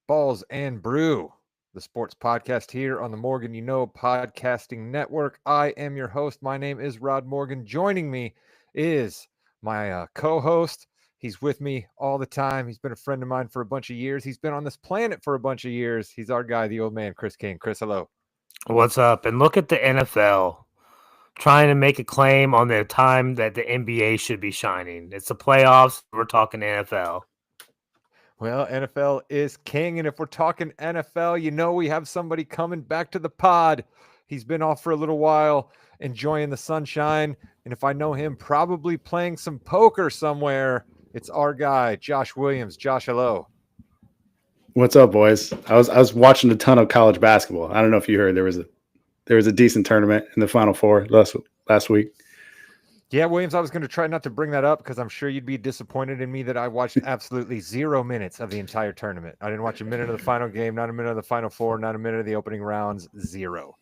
Balls and Brew, the sports podcast here on the Morgan You Know Podcasting Network. I am your host. My name is Rod Morgan. Joining me is my co-host. He's with me all the time. He's been a friend of mine for a bunch of years. He's been on this planet for a bunch of years. He's our guy, the old man, Chris King. Chris, hello. What's up? And look at the NFL trying to make a claim on the time that the NBA should be shining. It's the playoffs. We're talking NFL. Well, NFL is king. And if we're talking NFL, you know we have somebody coming back to the pod. He's been off for a little while, enjoying the sunshine. And if I know him, probably playing some poker somewhere. It's our guy, Josh Williams. Josh, hello. What's up, boys? I was watching a ton of college basketball. I don't know if you heard there was a decent tournament in the Final Four last week. Yeah, Williams, I was going to try not to bring that up because I'm sure you'd be disappointed in me that I watched absolutely 0 minutes of the entire tournament. I didn't watch a minute of the final game, not a minute of the Final Four, not a minute of the opening rounds, 0.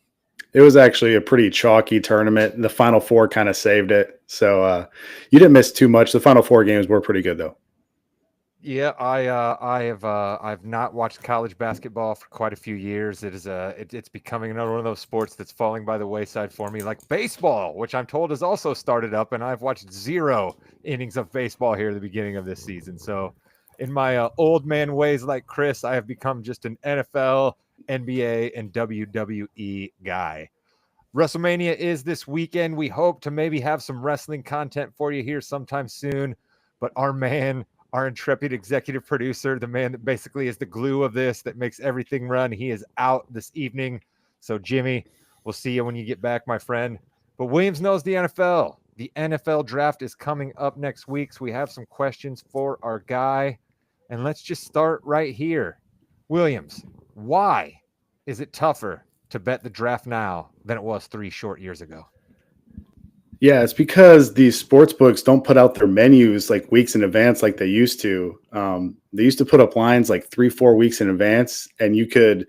It was actually a pretty chalky tournament. The Final Four kind of saved it. So you didn't miss too much. The Final Four games were pretty good, though. Yeah, I've not watched college basketball for quite a few years. It's becoming another one of those sports that's falling by the wayside for me, like baseball, which I'm told has also started up, and I've watched 0 innings of baseball here at the beginning of this season. So, in my old man ways, like Chris, I have become just an NFL, NBA, and WWE guy. WrestleMania is this weekend. We hope to maybe have some wrestling content for you here sometime soon, but our intrepid executive producer, the man that basically is the glue of this, that makes everything run, he is out this evening. So, Jimmy, we'll see you when you get back, my friend. But Williams knows the NFL. The NFL draft is coming up next week, so we have some questions for our guy. And let's just start right here. Williams, why is it tougher to bet the draft now than it was 3 short years ago? Yeah, it's because these sports books don't put out their menus like weeks in advance like they used to. They used to put up lines like 3-4 weeks in advance, and you can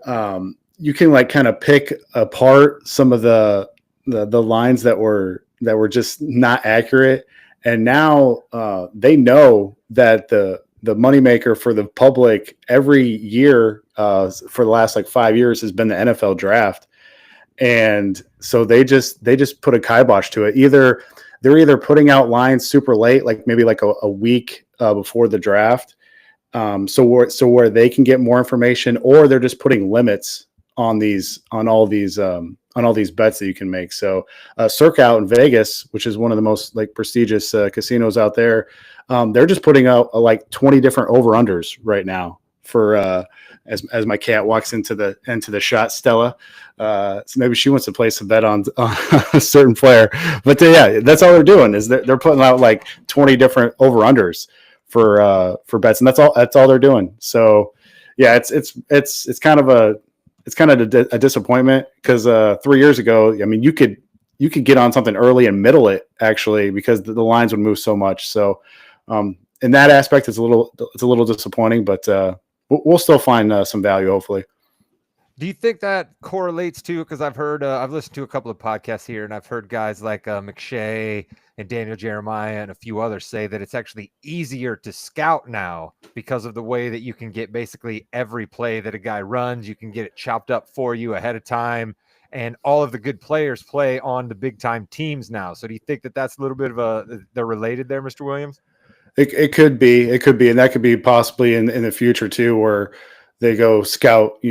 like kind of pick apart some of the lines that were just not accurate. And now they know that the moneymaker for the public every year for the last like 5 years has been the NFL draft. And so they just put a kibosh to it. They're either putting out lines super late, like maybe like a week before the draft, so where they can get more information, or they're just putting limits on all these bets that you can make. So Circa out in Vegas, which is one of the most like prestigious casinos out there, they're just putting out like 20 different over-unders right now for as my cat walks into the shot, Stella. So maybe she wants to place a bet on a certain player. But yeah, that's all they're doing is they're putting out like 20 different over-unders for bets, and that's all they're doing. So yeah, it's kind of a disappointment because 3 years ago, I mean, you could get on something early and middle it actually because the lines would move so much. So in that aspect, it's a little disappointing, but we'll still find some value, hopefully. Do you think that correlates to, because I've listened to a couple of podcasts here, and I've heard guys like McShay and Daniel Jeremiah and a few others say that it's actually easier to scout now because of the way that you can get basically every play that a guy runs. You can get it chopped up for you ahead of time, and all of the good players play on the big time teams now. So do you think that that's a little bit of they're related there, Mr. Williams? It could be, and that could be possibly in the future too, where they go scout,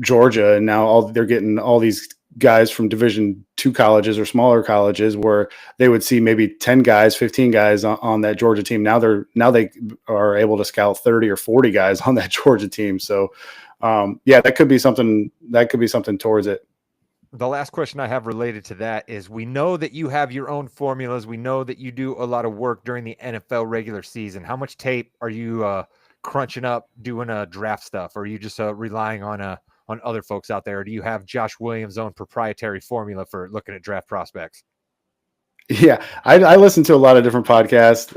Georgia, and now they're getting all these guys from Division II colleges or smaller colleges, where they would see maybe 10 guys, 15 guys on that Georgia team. Now they are able to scout 30 or 40 guys on that Georgia team. So yeah, that could be something towards it. The last question I have related to that is, we know that you have your own formulas. We know that you do a lot of work during the NFL regular season. How much tape are you crunching up doing draft stuff? Or are you just relying on other folks out there? Or do you have Josh Williams' own proprietary formula for looking at draft prospects? Yeah, I listen to a lot of different podcasts.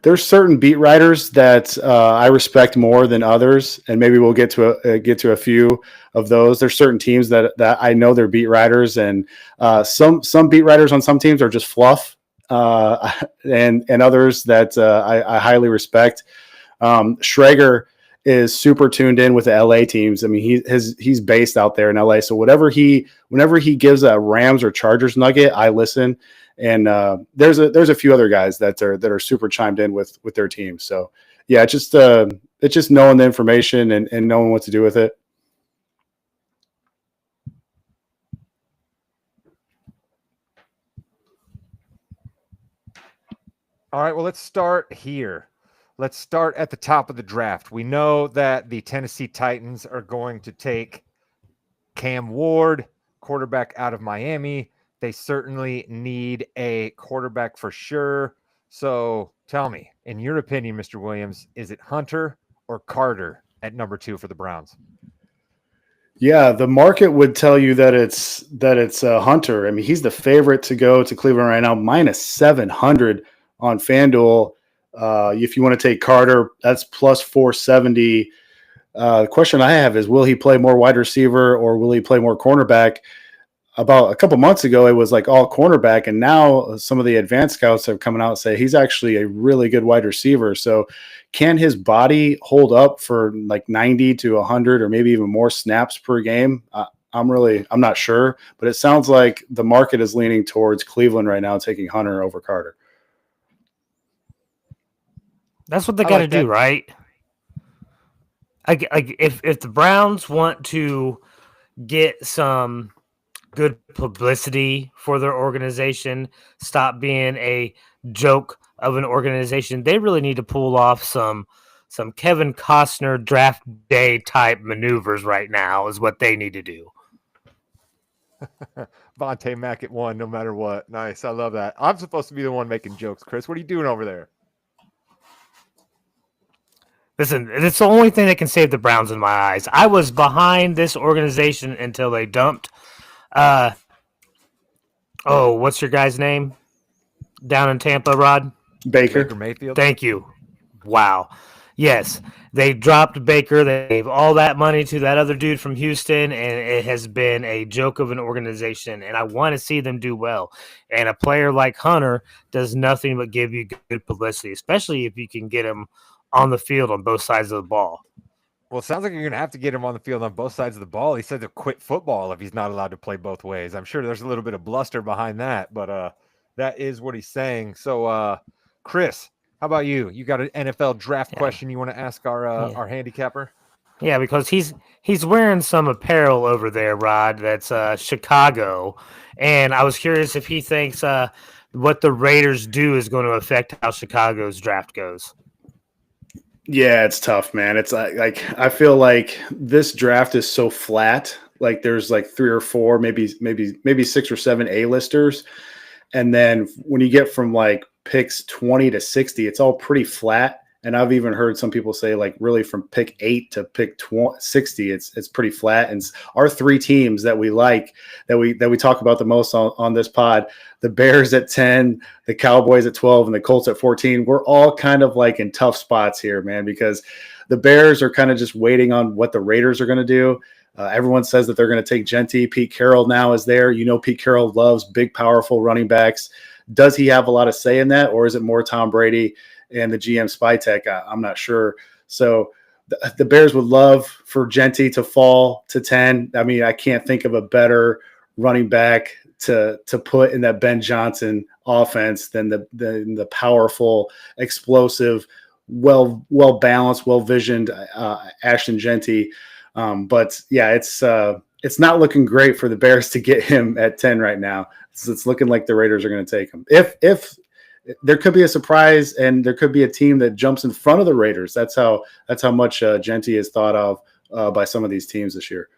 There's certain beat writers that I respect more than others, and maybe we'll get to a few of those. There's certain teams that I know they're beat writers, and some beat writers on some teams are just fluff, and others that I highly respect. Schrager is super tuned in with the LA teams. I mean, he's based out there in LA. So whenever he gives a Rams or Chargers nugget, I listen. And there's a few other guys that are super chimed in with their teams. So yeah, it's just knowing the information and knowing what to do with it. All right, well, let's start here. Let's start at the top of the draft. We know that the Tennessee Titans are going to take Cam Ward, quarterback out of Miami. They certainly need a quarterback for sure. So tell me, in your opinion, Mr. Williams, is it Hunter or Carter at number 2 for the Browns? Yeah, the market would tell you that it's Hunter. I mean, he's the favorite to go to Cleveland right now, minus 700 on FanDuel. If you want to take Carter, that's plus 470. The question I have is, will he play more wide receiver or will he play more cornerback? About a couple months ago, it was like all cornerback, and now some of the advanced scouts have come out and say he's actually a really good wide receiver. So can his body hold up for like 90 to 100 or maybe even more snaps per game? I'm not sure, but it sounds like the market is leaning towards Cleveland right now, taking Hunter over Carter. That's what they got to do, right? If the Browns want to get some good publicity for their organization, stop being a joke of an organization, they really need to pull off some Kevin Costner draft day type maneuvers right now is what they need to do. Vontae Mack at 1, no matter what. Nice. I love that. I'm supposed to be the one making jokes. Chris, what are you doing over there? Listen, it's the only thing that can save the Browns in my eyes. I was behind this organization until they dumped what's your guy's name down in Tampa, Rod? Baker Mayfield. Thank you. Wow. Yes, they dropped Baker. They gave all that money to that other dude from Houston, and it has been a joke of an organization, and I want to see them do well. And a player like Hunter does nothing but give you good publicity, especially if you can get him on the field on both sides of the ball. Well, it sounds like you're going to have to get him on the field on both sides of the ball. He said to quit football if he's not allowed to play both ways. I'm sure there's a little bit of bluster behind that, but that is what he's saying. So, Chris, how about you? You got an NFL draft question you want to ask our handicapper? Yeah, because he's wearing some apparel over there, Rod, that's Chicago. And I was curious if he thinks what the Raiders do is going to affect how Chicago's draft goes. Yeah, it's tough, man. It's like I feel like this draft is so flat. Like there's like 3 or 4, maybe 6 or 7 A-listers. And then when you get from like picks 20 to 60, it's all pretty flat. And I've even heard some people say like really from pick 8 to pick 60, it's pretty flat. And our 3 teams that we like, that we talk about the most on this pod, the Bears at 10, the Cowboys at 12, and the Colts at 14, we're all kind of like in tough spots here, man, because the Bears are kind of just waiting on what the Raiders are going to do. Everyone says that they're going to take Genty. Pete Carroll now is there. You know, Pete Carroll loves big, powerful running backs. Does he have a lot of say in that, or is it more Tom Brady and the GM Spytek? I'm not sure. So the Bears would love for Genty to fall to 10. I mean, I can't think of a better running back to put in that Ben Johnson offense than the powerful, explosive, well balanced, well visioned Ashton Genty. But yeah, it's not looking great for the Bears to get him at 10 right now. It's looking like the Raiders are going to take him. If there could be a surprise and there could be a team that jumps in front of the Raiders. That's how much Genty is thought of by some of these teams this year.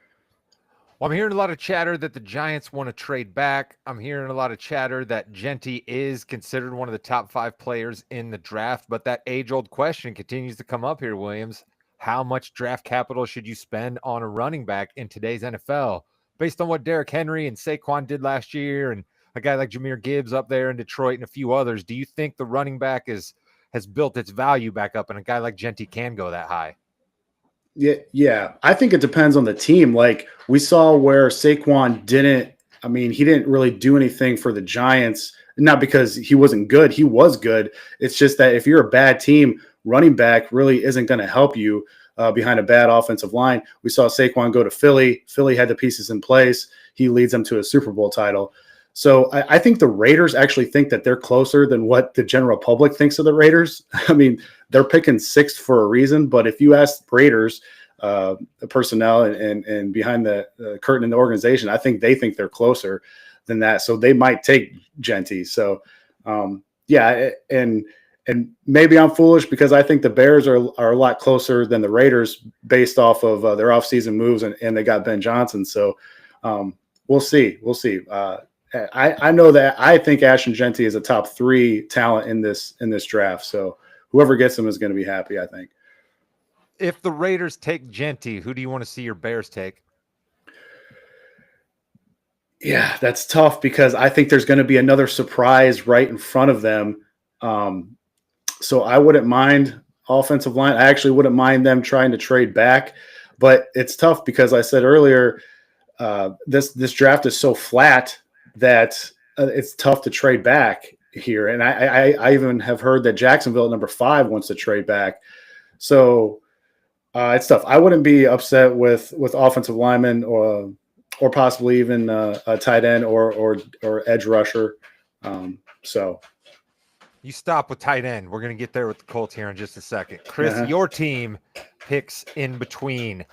Well, I'm hearing a lot of chatter that the Giants want to trade back. I'm hearing a lot of chatter that Genty is considered one of the top 5 players in the draft, but that age-old question continues to come up here, Williams. How much draft capital should you spend on a running back in today's NFL? Based on what Derrick Henry and Saquon did last year and a guy like Jahmyr Gibbs up there in Detroit and a few others, do you think the running back has built its value back up and a guy like Genty can go that high? Yeah. I think it depends on the team. Like we saw where Saquon he didn't really do anything for the Giants, not because he wasn't good. He was good. It's just that if you're a bad team, running back really isn't going to help you behind a bad offensive line. We saw Saquon go to Philly. Philly had the pieces in place. He leads them to a Super Bowl title. So I think the Raiders actually think that they're closer than what the general public thinks of the Raiders. I mean, they're picking sixth for a reason, but if you ask Raiders personnel and behind the curtain in the organization, I think they think they're closer than that. So they might take Genty. So yeah, and maybe I'm foolish because I think the Bears are a lot closer than the Raiders based off of their offseason moves, and they got Ben Johnson. So we'll see. We'll see. I know that I think Ashton Genty is a top 3 talent in this draft. So whoever gets him is going to be happy, I think. If the Raiders take Genty, who do you want to see your Bears take? Yeah, that's tough because I think there's going to be another surprise right in front of them. So I wouldn't mind offensive line. I actually wouldn't mind them trying to trade back, but it's tough because I said earlier, this draft is so flat that it's tough to trade back here. And I even have heard that Jacksonville at number 5 wants to trade back. So it's tough. I wouldn't be upset with offensive linemen or possibly even a tight end or edge rusher. So you stop with tight end. We're going to get there with the Colts here in just a second. Chris, your team picks in between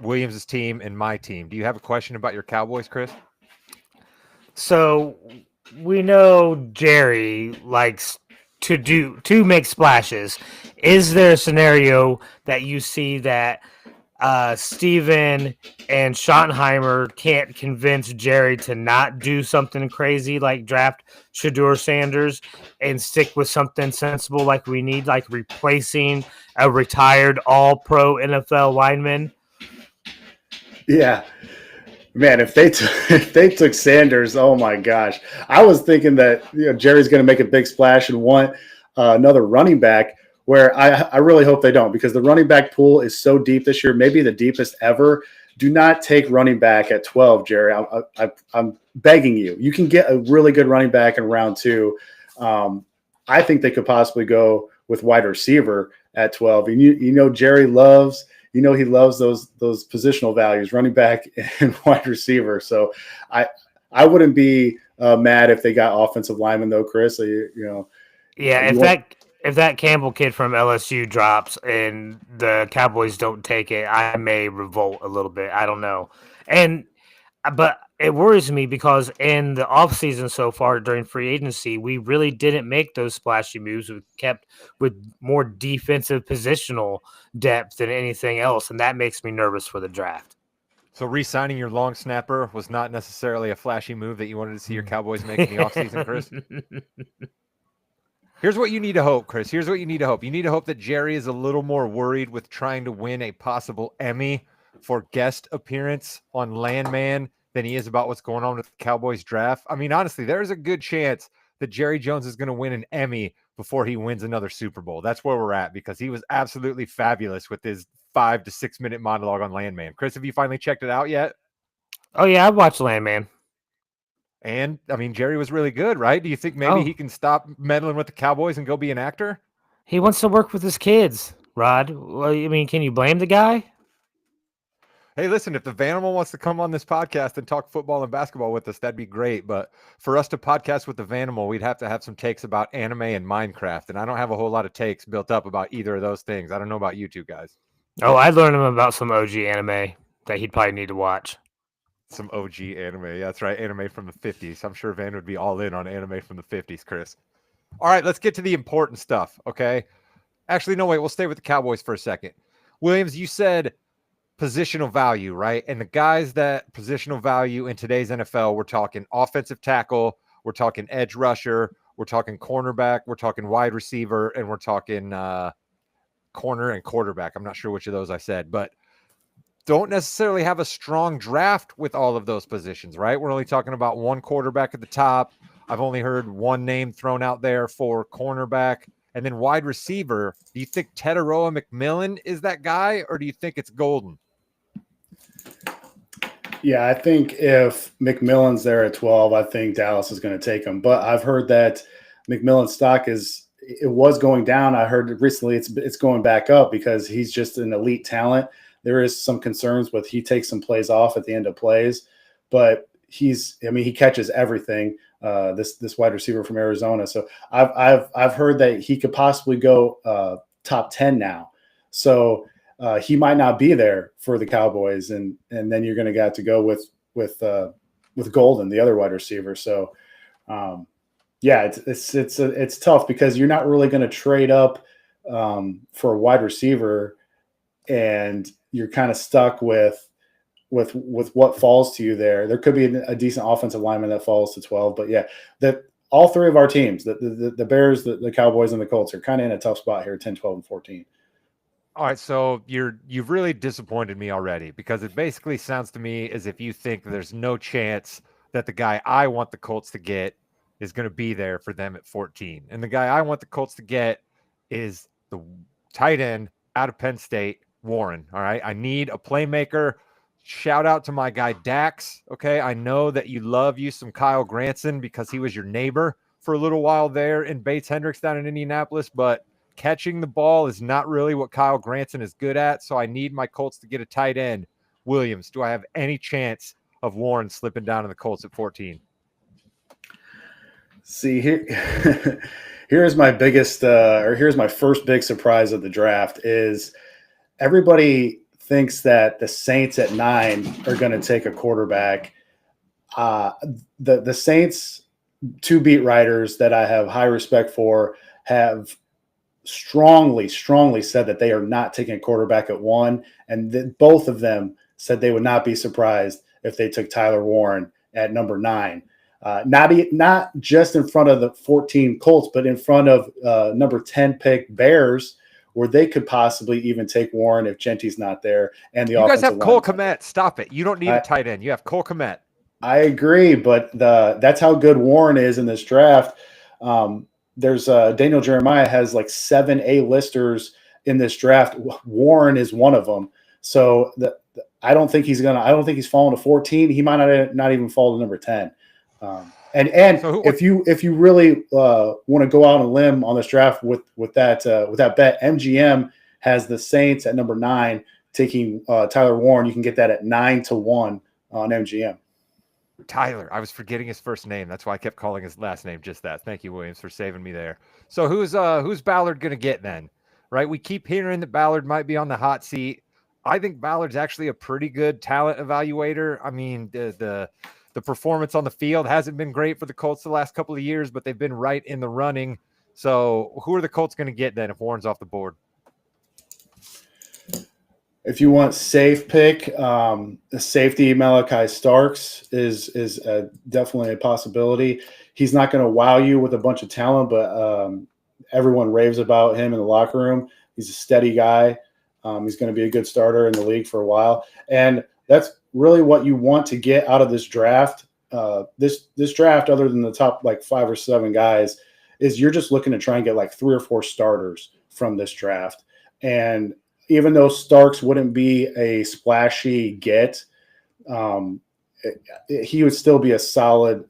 Williams' team and my team. Do you have a question about your Cowboys, Chris? So we know Jerry likes to make splashes. Is there a scenario that you see that Steven and Schottenheimer can't convince Jerry to not do something crazy like draft Shedeur Sanders and stick with something sensible like we need, like replacing a retired all-pro NFL lineman? Yeah. Man, if they took Sanders, oh my gosh. I was thinking that Jerry's going to make a big splash and want another running back, where I really hope they don't, because the running back pool is so deep this year, maybe the deepest ever. Do not take running back at 12, Jerry. I'm begging you. You can get a really good running back in round 2. I think they could possibly go with wide receiver at 12. And Jerry loves – he loves those positional values, running back and wide receiver. So I wouldn't be mad if they got offensive lineman though, Chris. Yeah, if that Campbell kid from LSU drops and the Cowboys don't take it, I may revolt a little bit. I don't know. But it worries me because in the offseason so far during free agency, we really didn't make those splashy moves. We kept with more defensive positional depth than anything else, and that makes me nervous for the draft. So re-signing your long snapper was not necessarily a flashy move that you wanted to see your Cowboys make in the offseason, Chris? Here's what you need to hope, Chris. Here's what you need to hope. You need to hope that Jerry is a little more worried with trying to win a possible Emmy for guest appearance on Landman than he is about what's going on with the Cowboys draft. I mean, honestly, there's a good chance that Jerry Jones is going to win an Emmy before he wins another Super Bowl. That's where we're at, because he was absolutely fabulous with his 5 to 6 minute monologue on Landman. Chris, have you finally checked it out yet? Oh, yeah, I've watched Landman. And, I mean, Jerry was really good, right? Do you think maybe he can stop meddling with the Cowboys and go be an actor? He wants to work with his kids, Rod. Well, I mean, can you blame the guy? Hey, listen, if the Vanimal wants to come on this podcast and talk football and basketball with us, that'd be great. But for us to podcast with the Vanimal, we'd have to have some takes about anime and Minecraft. And I don't have a whole lot of takes built up about either of those things. I don't know about you two guys. Oh, I'd learn him about some OG anime that he'd probably need to watch. Some OG anime. Yeah, that's right. Anime from the 50s. I'm sure Van would be all in on anime from the 50s, Chris. All right, let's get to the important stuff, okay? Actually, no, wait. We'll stay with the Cowboys for a second. Williams, you said positional value, right? And the guys that positional value in today's NFL, we're talking offensive tackle, we're talking edge rusher, we're talking cornerback, we're talking wide receiver, and we're talking corner and quarterback. I'm not sure which of those I said, but don't necessarily have a strong draft with all of those positions, right? We're only talking about one quarterback at the top. I've only heard one name thrown out there for cornerback. And then wide receiver, do you think Teteroa McMillan is that guy, or do you think it's Golden? Yeah, I think if McMillan's there at 12, I think Dallas is going to take him. But I've heard that McMillan's stock is it was going down. I heard recently it's going back up because he's just an elite talent. There is some concerns with he takes some plays off at the end of plays, but he catches everything. This wide receiver from Arizona. So I've heard that he could possibly go top 10 now. So he might not be there for the Cowboys, and then you're going to have to go with Golden, the other wide receiver. So yeah, it's tough because you're not really going to trade up for a wide receiver, and you're kind of stuck with what falls to you there. There could be a decent offensive lineman that falls to 12, but yeah, that all three of our teams, the Bears, the Cowboys, and the Colts are kind of in a tough spot here, 10, 12, and 14. All right, so you've really disappointed me already, because it basically sounds to me as if you think there's no chance that the guy I want the Colts to get is going to be there for them at 14. And the guy I want the Colts to get is the tight end out of Penn State, Warren. All right, I need a playmaker. Shout out to my guy Dax. Okay, I know that you love you some Kyle Granson because he was your neighbor for a little while there in Bates Hendricks down in Indianapolis, but catching the ball is not really what Kyle Granson is good at. So I need my Colts to get a tight end. Williams, do I have any chance of Warren slipping down in the Colts at 14? See, here's my biggest here's my first big surprise of the draft is everybody thinks that the Saints at 9 are going to take a quarterback. The Saints, two beat writers that I have high respect for, have strongly said that they are not taking a quarterback at 1, and both of them said they would not be surprised if they took Tyler Warren at number 9. Not just in front of the 14 Colts, but in front of number 10 pick Bears, where they could possibly even take Warren if Gentry's not there. And you guys have Cole Kmet. Stop it. You don't need a tight end. You have Cole Kmet. I agree, but that's how good Warren is in this draft. There's Daniel Jeremiah has like 7 A-listers in this draft. Warren is one of them. So I don't think he's falling to 14. He might not even fall to number 10. If you really want to go out on a limb on this draft with that bet, MGM has the Saints at number 9 taking Tyler Warren. You can get that at 9-1 on MGM. Tyler, I was forgetting his first name. That's why I kept calling his last name just that. Thank you, Williams, for saving me there. So who's Ballard going to get then? Right? We keep hearing that Ballard might be on the hot seat. I think Ballard's actually a pretty good talent evaluator. I mean, the performance on the field hasn't been great for the Colts the last couple of years, but they've been right in the running. So who are the Colts going to get then if Warren's off the board? If you want safe pick, the safety Malachi Starks is definitely a possibility. He's not going to wow you with a bunch of talent, but everyone raves about him in the locker room. He's a steady guy. He's going to be a good starter in the league for a while. And that's really what you want to get out of this draft. This draft, other than the top like 5 or 7 guys, is you're just looking to try and get like 3 or 4 starters from this draft. And even though Starks wouldn't be a splashy get, he would still be a solid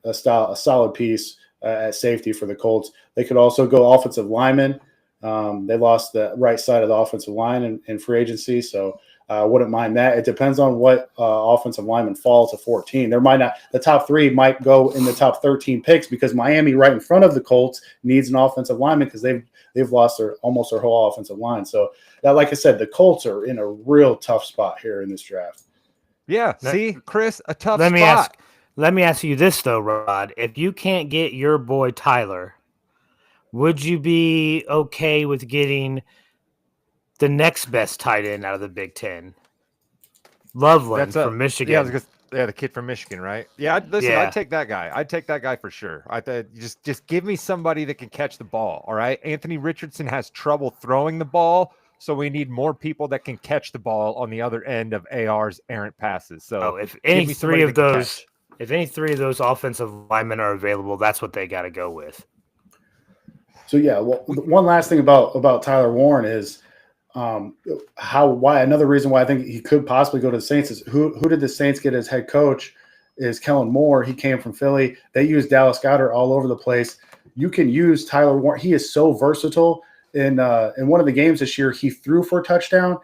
piece at safety for the Colts. They could also go offensive lineman. They lost the right side of the offensive line in free agency, so I wouldn't mind that. It depends on what offensive lineman falls to 14. The top 3 might go in the top 13 picks because Miami, right in front of the Colts, needs an offensive lineman because they've lost almost their whole offensive line. So that, like I said, the Colts are in a real tough spot here in this draft. Yeah, see, Chris, a tough spot. Let me ask you this though, Rod. If you can't get your boy Tyler, would you be okay with getting the next best tight end out of the Big Ten? Loveland from Michigan. The kid from Michigan, right? Yeah, I'd take that guy. I'd take that guy for sure. Just give me somebody that can catch the ball, all right? Anthony Richardson has trouble throwing the ball, so we need more people that can catch the ball on the other end of AR's errant passes. So if any 3 of those offensive linemen are available, that's what they got to go with. So yeah, well, one last thing about Tyler Warren is why another reason why I think he could possibly go to the Saints is who did the Saints get as head coach is Kellen Moore. He came from Philly. They used Dallas Goedert all over the place. you can use Tyler Warren. He is so versatile. In one of the games this year, he threw for a touchdown.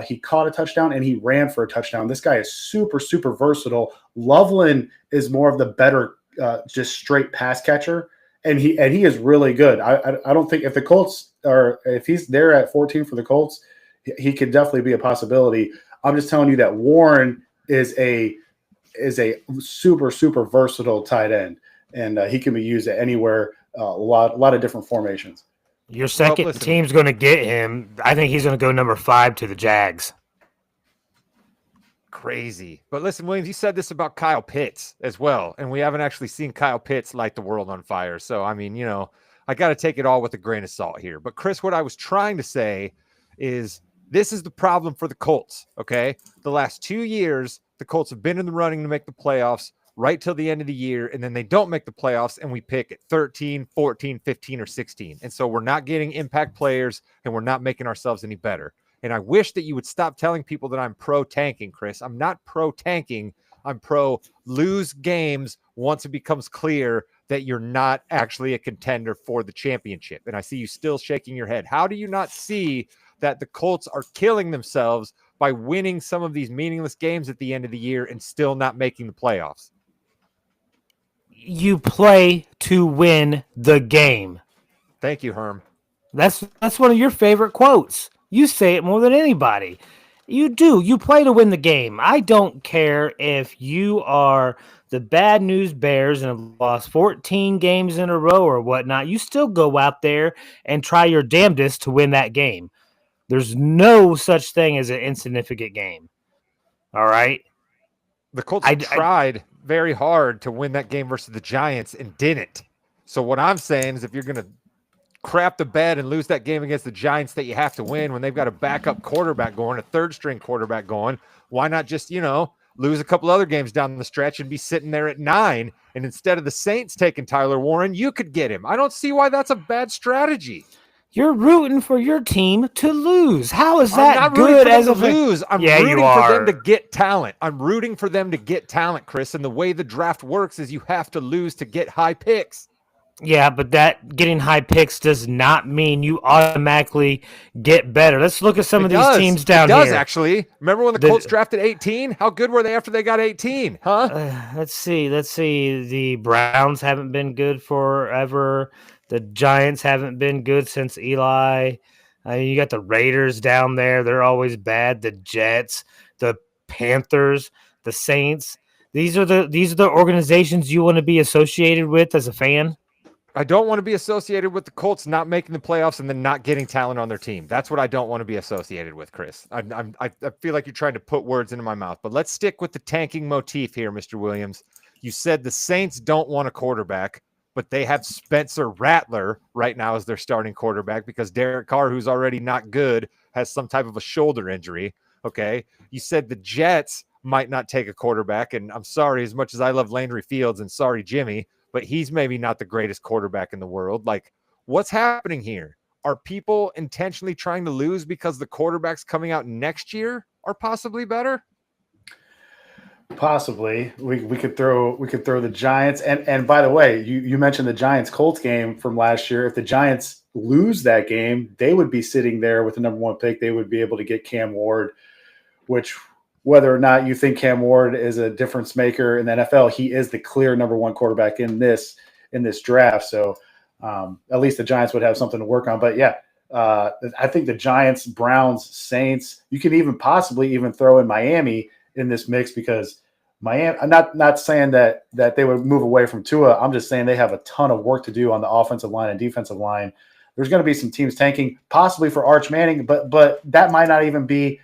He caught a touchdown and he ran for a touchdown. This guy is super, super versatile. Loveland is more of the better, just straight pass catcher, and he is really good. I don't think if the Colts are if he's there at 14 for the Colts, he could definitely be a possibility. I'm just telling you that Warren is a super, super versatile tight end, and he can be used at anywhere, a lot of different formations. Your second team's going to get him. I think he's going to go number 5 to the Jags. Crazy. But listen, Williams, you said this about Kyle Pitts as well, and we haven't actually seen Kyle Pitts light the world on fire. So, I mean, I got to take it all with a grain of salt here. But, Chris, what I was trying to say is this is the problem for the Colts, okay? The last 2 years, the Colts have been in the running to make the playoffs right till the end of the year, and then they don't make the playoffs, and we pick at 13, 14, 15, or 16. And so we're not getting impact players, and we're not making ourselves any better. And I wish that you would stop telling people that I'm pro-tanking, Chris. I'm not pro-tanking. I'm pro-lose games once it becomes clear that you're not actually a contender for the championship. And I see you still shaking your head. How do you not see that the Colts are killing themselves by winning some of these meaningless games at the end of the year and still not making the playoffs? You play to win the game. Thank you, Herm. That's one of your favorite quotes. You say it more than anybody. You do. You play to win the game. I don't care if you are the bad news Bears and have lost 14 games in a row or whatnot. You still go out there and try your damnedest to win that game. There's no such thing as an insignificant game. All right? The Colts tried very hard to win that game versus the Giants and didn't. So what I'm saying is if you're going to crap the bed and lose that game against the Giants that you have to win when they've got a backup quarterback going, a third-string quarterback going, why not just, lose a couple other games down the stretch and be sitting there at 9, and instead of the Saints taking Tyler Warren, you could get him. I don't see why that's a bad strategy. You're rooting for your team to lose. How is that I'm not good as a lose? I'm rooting for them to get talent. I'm rooting for them to get talent, Chris. And the way the draft works is you have to lose to get high picks. Yeah, but that getting high picks does not mean you automatically get better. Let's look at some of these teams down here. It does, actually. Remember when the Colts drafted 18? How good were they after they got 18? Huh? Let's see. The Browns haven't been good forever. The Giants haven't been good since Eli. You got the Raiders down there. They're always bad. The Jets, the Panthers, the Saints. These are the organizations you want to be associated with as a fan. I don't want to be associated with the Colts not making the playoffs and then not getting talent on their team. That's what I don't want to be associated with, Chris. I feel like you're trying to put words into my mouth, but let's stick with the tanking motif here, Mr. Williams. You said the Saints don't want a quarterback, but they have Spencer Rattler right now as their starting quarterback because Derek Carr, who's already not good, has some type of a shoulder injury. Okay. You said the Jets might not take a quarterback, and I'm sorry, as much as I love Landry Fields, and sorry, Jimmy, but he's maybe not the greatest quarterback in the world. Like, what's happening here? Are people intentionally trying to lose because the quarterbacks coming out next year are possibly better? Possibly. We could throw the Giants. And by the way, you mentioned the Giants-Colts game from last year. If the Giants lose that game, they would be sitting there with the number 1 pick. They would be able to get Cam Ward, which whether or not you think Cam Ward is a difference maker in the NFL, he is the clear number 1 quarterback in this draft. So at least the Giants would have something to work on. But yeah, I think the Giants, Browns, Saints, you can even possibly even throw in Miami in this mix because Miami, I'm not saying that they would move away from Tua. I'm just saying they have a ton of work to do on the offensive line and defensive line. There's going to be some teams tanking possibly for Arch Manning, but that might not even be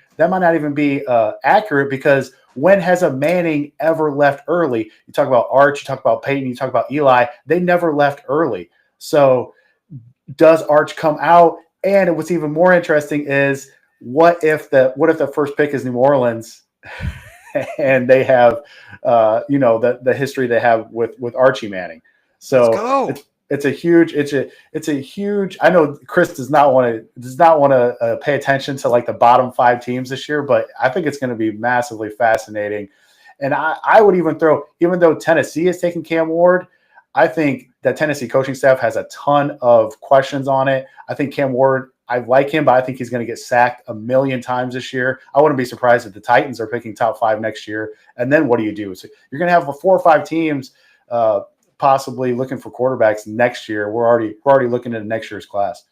accurate because when has a Manning ever left early? You talk about Arch, you talk about Peyton, you talk about Eli. They never left early. So does Arch come out? And what's even more interesting is what if the first pick is New Orleans and they have the history they have with Archie Manning? So it's a huge. I know Chris does not want to pay attention to like the bottom 5 teams this year, but I think it's going to be massively fascinating. And I would even throw, even though Tennessee is taking Cam Ward, I think that Tennessee coaching staff has a ton of questions on it. I think Cam Ward, I like him, but I think he's going to get sacked a million times this year. I wouldn't be surprised if the Titans are picking top 5 next year. And then what do you do? So you're going to have 4 or 5 teams possibly looking for quarterbacks next year. We're already looking at next year's class.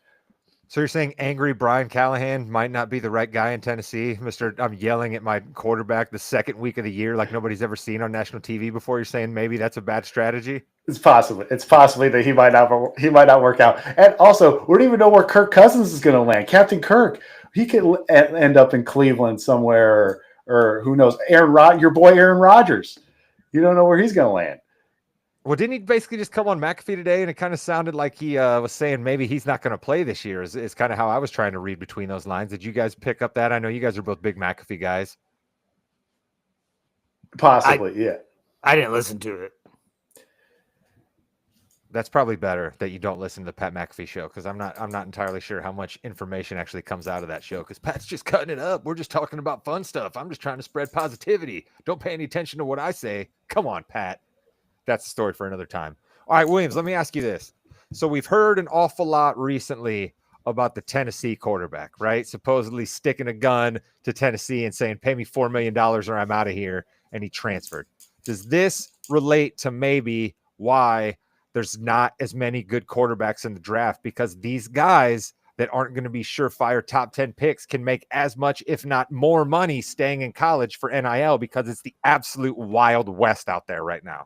So you're saying angry Brian Callahan might not be the right guy in Tennessee? I'm yelling at my quarterback the second week of the year like nobody's ever seen on national TV before. You're saying maybe that's a bad strategy? It's possibly that he might not work out. And also, we don't even know where Kirk Cousins is going to land. Captain Kirk, he could end up in Cleveland somewhere, or who knows? Your boy Aaron Rodgers. You don't know where he's going to land. Well, didn't he basically just come on McAfee today, and it kind of sounded like he was saying maybe he's not going to play this year is kind of how I was trying to read between those lines. Did you guys pick up that? I know you guys are both big McAfee guys. Possibly, yeah. I didn't listen to it. That's probably better that you don't listen to the Pat McAfee show, because I'm not entirely sure how much information actually comes out of that show, because Pat's just cutting it up. We're just talking about fun stuff. I'm just trying to spread positivity. Don't pay any attention to what I say. Come on, Pat. That's the story for another time. All right, Williams, let me ask you this. So we've heard an awful lot recently about the Tennessee quarterback, right? Supposedly sticking a gun to Tennessee and saying, pay me $4 million or I'm out of here. And he transferred. Does this relate to maybe why there's not as many good quarterbacks in the draft? Because these guys that aren't going to be surefire top 10 picks can make as much, if not more money staying in college for NIL, because it's the absolute wild west out there right now.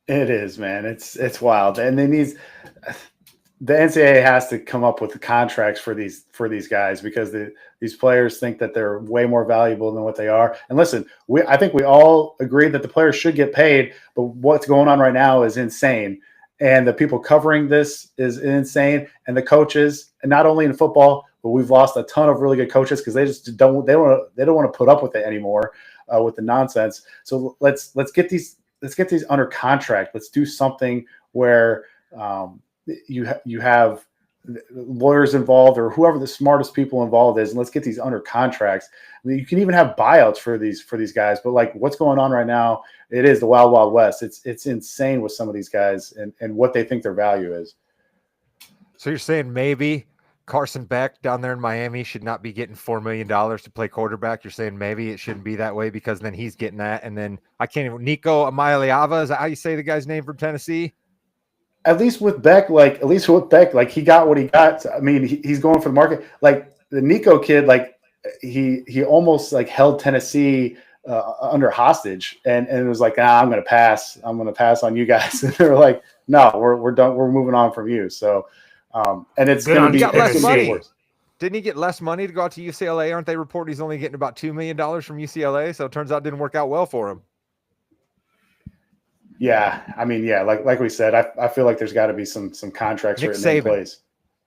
It is, man. It's wild. And then the NCAA has to come up with the contracts for these guys, because these players think that they're way more valuable than what they are. And listen, I think we all agree that the players should get paid, but what's going on right now is insane. And the people covering this is insane. And the coaches, and not only in football, but we've lost a ton of really good coaches because they don't want to put up with it anymore, with the nonsense. So let's get these under contract. Let's do something where you have lawyers involved, or whoever the smartest people involved is, and let's get these under contracts. I mean, you can even have buyouts for these guys, but like what's going on right now, it is the wild, wild west. It's insane with some of these guys and what they think their value is. So you're saying maybe Carson Beck down there in Miami should not be getting $4 million to play quarterback? You're saying maybe it shouldn't be that way, because then he's getting that. And then Nico Amaliava, is that how you say the guy's name from Tennessee? At least with Beck, he got what he got. I mean, he's going for the market. Like the Nico kid, like he almost like held Tennessee under hostage, and it was like, I'm going to pass. I'm going to pass on you guys. And they were like, no, we're done. We're moving on from you. So, and it's going to be less money. Didn't he get less money to go out to UCLA? Aren't they reporting he's only getting about $2 million from UCLA? So it turns out it didn't work out well for him. Yeah, I mean, yeah, like we said, I feel like there's got to be some contracts written in place.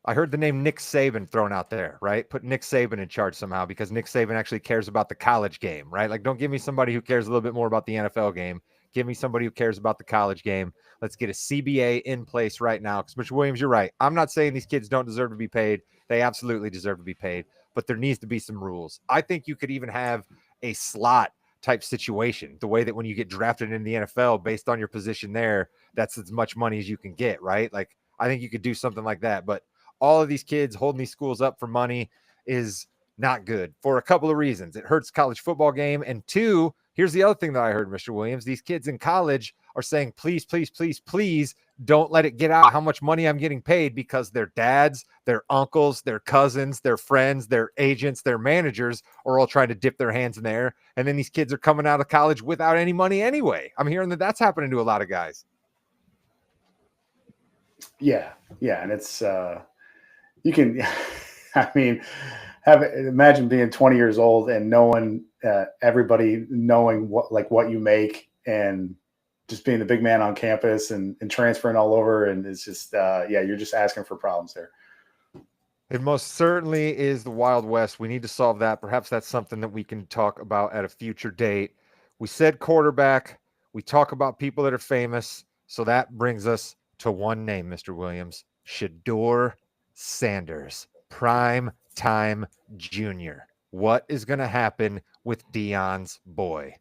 I heard the name Nick Saban thrown out there, right? Put Nick Saban in charge somehow, because Nick Saban actually cares about the college game, right? Like, don't give me somebody who cares a little bit more about the NFL game. Give me somebody who cares about the college game. Let's get a CBA in place right now. Because, Mr. Williams, you're right. I'm not saying these kids don't deserve to be paid. They absolutely deserve to be paid. But there needs to be some rules. I think you could even have a slot type situation, the way that when you get drafted in the NFL based on your position there, that's as much money as you can get, right? Like, I think you could do something like that. But all of these kids holding these schools up for money is not good for a couple of reasons. It hurts college football game. And two, here's the other thing that I heard, Mr. Williams. These kids in college are saying, please, please, please, please don't let it get out how much money I'm getting paid, because their dads, their uncles, their cousins, their friends, their agents, their managers are all trying to dip their hands in there. And then these kids are coming out of college without any money anyway. I'm hearing that that's happening to a lot of guys. Yeah. And it's, you can, I mean, imagine being 20 years old and knowing everybody knowing what you make, and just being the big man on campus and transferring all over. And it's just, you're just asking for problems there. It most certainly is the Wild West. We need to solve that. Perhaps that's something that we can talk about at a future date. We said quarterback. We talk about people that are famous. So that brings us to one name, Mr. Williams. Shedeur Sanders, prime time junior. What is going to happen with Deion's boy?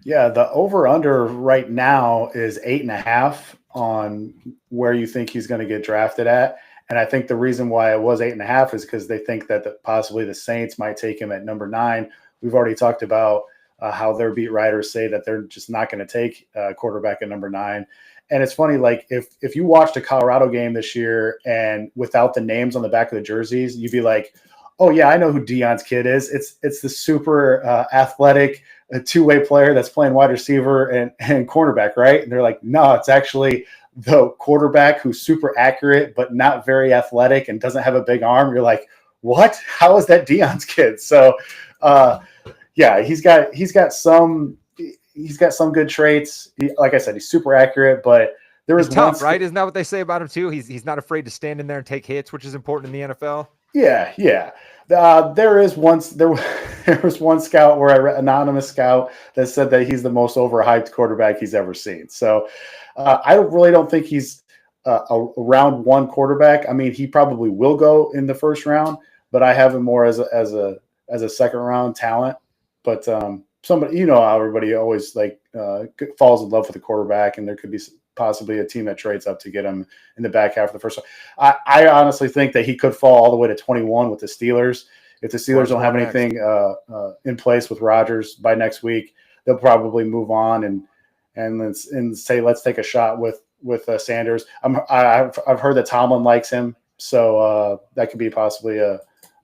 Yeah, the over under right now is 8.5 on where you think he's going to get drafted at. And I think the reason why it was 8.5 is because they think that possibly the Saints might take him at number 9. We've already talked about how their beat writers say that they're just not going to take quarterback at number 9. And it's funny, like if you watched a Colorado game this year and without the names on the back of the jerseys, you'd be like, oh yeah, I know who Dion's kid is. It's the super athletic two-way player that's playing wide receiver and cornerback, right? And they're like, no, it's actually the quarterback who's super accurate but not very athletic and doesn't have a big arm. You're like, what? How is that Dion's kid? So, yeah, he's got some good traits. Like I said, he's super accurate, but there was he's tough, right? Isn't that what they say about him too? He's not afraid to stand in there and take hits, which is important in the NFL. Yeah. There was one scout where I read, anonymous scout, that said that he's the most overhyped quarterback he's ever seen. So I really don't think he's a round one quarterback. I mean, he probably will go in the first round, but I have him more as a second round talent. But somebody, how everybody always falls in love with a quarterback, and there could be possibly a team that trades up to get him in the back half of the first. I honestly think that he could fall all the way to 21 with the Steelers. If the Steelers don't have anything in place with Rodgers by next week, they'll probably move on and say, let's take a shot with Sanders. I've heard that Tomlin likes him, so that could be possibly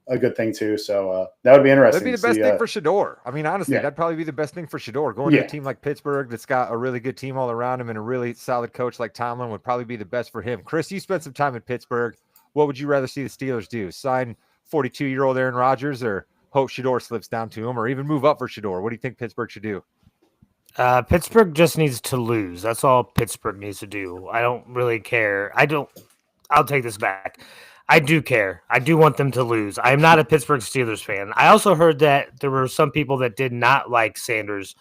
a good thing too. So that would be interesting. That'd be the best thing for Shedeur. I mean, honestly, that'd probably be the best thing for Shedeur. Going to a team like Pittsburgh that's got a really good team all around him and a really solid coach like Tomlin would probably be the best for him. Chris, you spent some time in Pittsburgh. What would you rather see the Steelers do? Sign 42-year-old Aaron Rodgers, or hope Shedeur slips down to him, or even move up for Shedeur? What do you think Pittsburgh should do? Pittsburgh just needs to lose. That's all Pittsburgh needs to do. I don't really care. I'll take this back. I do care. I do want them to lose. I am not a Pittsburgh Steelers fan. I also heard that there were some people that did not like Sanders'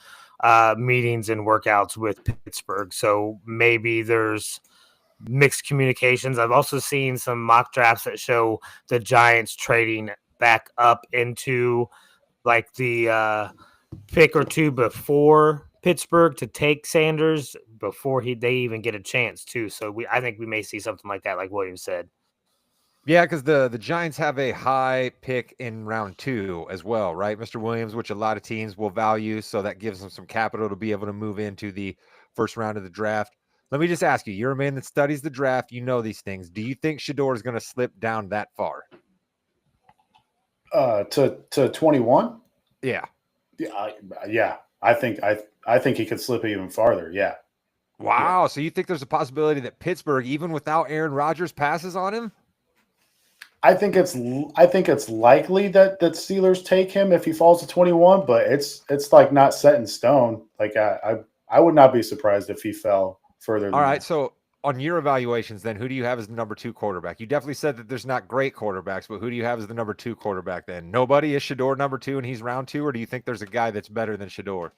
meetings and workouts with Pittsburgh. So maybe there's mixed communications. I've also seen some mock drafts that show the Giants trading back up into like the pick or two before Pittsburgh to take Sanders before they even get a chance too. So I think we may see something like that, like William said. Yeah, because the Giants have a high pick in round 2 as well, right, Mr. Williams, which a lot of teams will value. So that gives them some capital to be able to move into the first round of the draft. Let me just ask you, you're a man that studies the draft. You know these things. Do you think Shedeur is going to slip down that far? To 21? Yeah. Yeah. I think he could slip even farther. Yeah. Wow. Yeah. So you think there's a possibility that Pittsburgh, even without Aaron Rodgers, passes on him? I think it's likely that Steelers take him if he falls to 21, but it's like not set in stone. Like I would not be surprised if he fell further than All right, that. so on your evaluations, then, who do you have as the number 2 quarterback? You definitely said that there's not great quarterbacks, but who do you have as the number 2 quarterback then? Nobody? Is Shedeur number 2 and he's round 2, or do you think there's a guy that's better than Shedeur?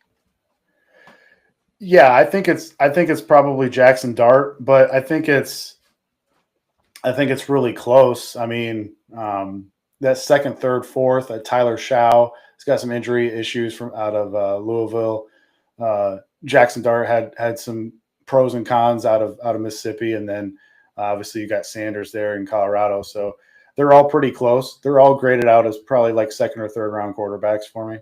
Yeah, I think it's probably Jackson Dart, but I think it's really close. I mean, that second, third, fourth, Tyler Shaw has got some injury issues from out of Louisville. Jackson Dart had some pros and cons out of Mississippi, and then obviously you got Sanders there in Colorado. So they're all pretty close. They're all graded out as probably like second or third round quarterbacks for me.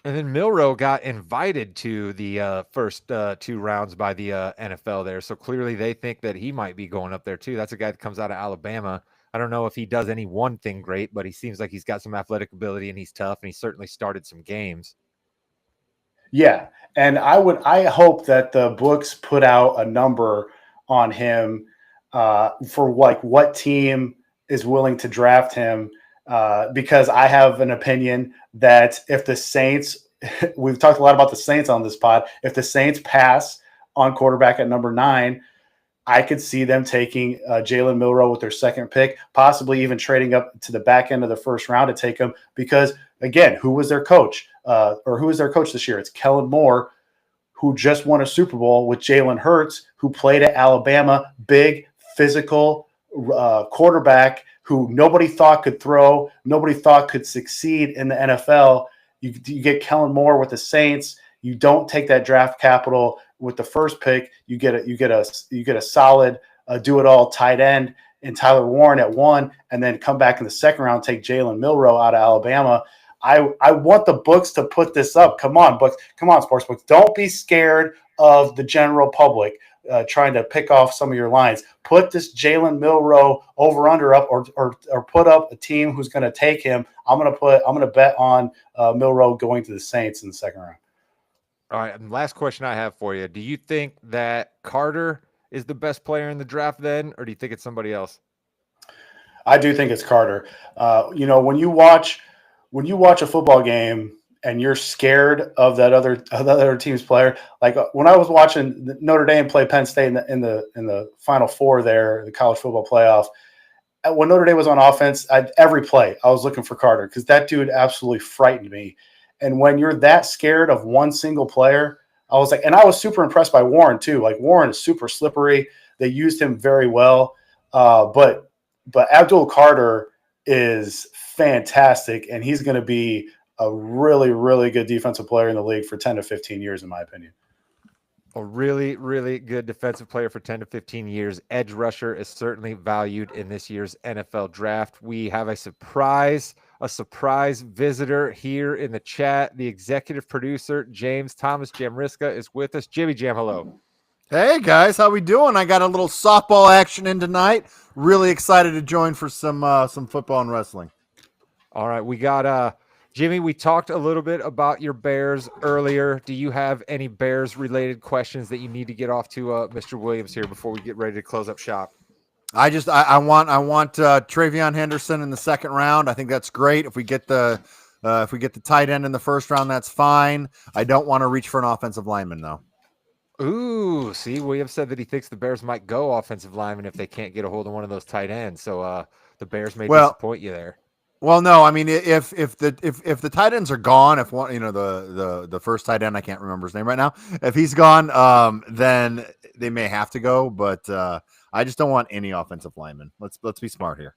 And then Milroe got invited to the first 2 rounds by the NFL there. So clearly they think that he might be going up there too. That's a guy that comes out of Alabama. I don't know if he does any one thing great, but he seems like he's got some athletic ability and he's tough, and he certainly started some games. Yeah. And I hope that the books put out a number on him for like what team is willing to draft him. Because I have an opinion that if the Saints, we've talked a lot about the Saints on this pod, if the Saints pass on quarterback at number 9, I could see them taking Jalen Milroe with their second pick, possibly even trading up to the back end of the first round to take him. Because, again, who was their coach? Or who is their coach this year? It's Kellen Moore, who just won a Super Bowl with Jalen Hurts, who played at Alabama, big, physical quarterback who nobody thought could throw, nobody thought could succeed in the NFL. You get Kellen Moore with the Saints. You don't take that draft capital with the first pick. You get a solid do it all tight end in Tyler Warren at 1, and then come back in the second round, take Jalen Milroe out of Alabama. I want the books to put this up. Come on, books. Come on, sports books. Don't be scared of the general public trying to pick off some of your lines. Put this Jalen Milroe over under up, or put up a team who's going to take him. I'm going to bet on Milroe going to the Saints in the second round. All right, and last question I have for you. Do you think that Carter is the best player in the draft then, or do you think it's somebody else? I do think it's Carter. When you watch a football game and you're scared of that other team's player, like when I was watching Notre Dame play Penn State in the Final Four there, the college football playoff, when Notre Dame was on offense, every play I was looking for Carter because that dude absolutely frightened me. And when you're that scared of one single player, I was like, and I was super impressed by Warren too. Like Warren is super slippery. They used him very well. But Abdul Carter is fantastic, and he's going to be a really, really good defensive player in the league for 10 to 15 years, in my opinion. A really, really good defensive player for 10 to 15 years. Edge rusher is certainly valued in this year's NFL draft. We have a surprise visitor here in the chat. The executive producer, James Thomas Jamriska, is with us. Jimmy Jam, hello. Hey guys, how we doing? I got a little softball action in tonight. Really excited to join for some football and wrestling. All right, we got Jimmy, we talked a little bit about your Bears earlier. Do you have any Bears related questions that you need to get off to Mr. Williams here before we get ready to close up shop? I want Travion Henderson in the second round. I think that's great. If we get the tight end in the first round, that's fine. I don't want to reach for an offensive lineman though. Ooh, see, Williams said that he thinks the Bears might go offensive lineman if they can't get a hold of one of those tight ends. So the Bears may disappoint you there. Well, no, I mean if the tight ends are gone, if one, the first tight end, I can't remember his name right now, if he's gone, then they may have to go. But I just don't want any offensive linemen. Let's be smart here.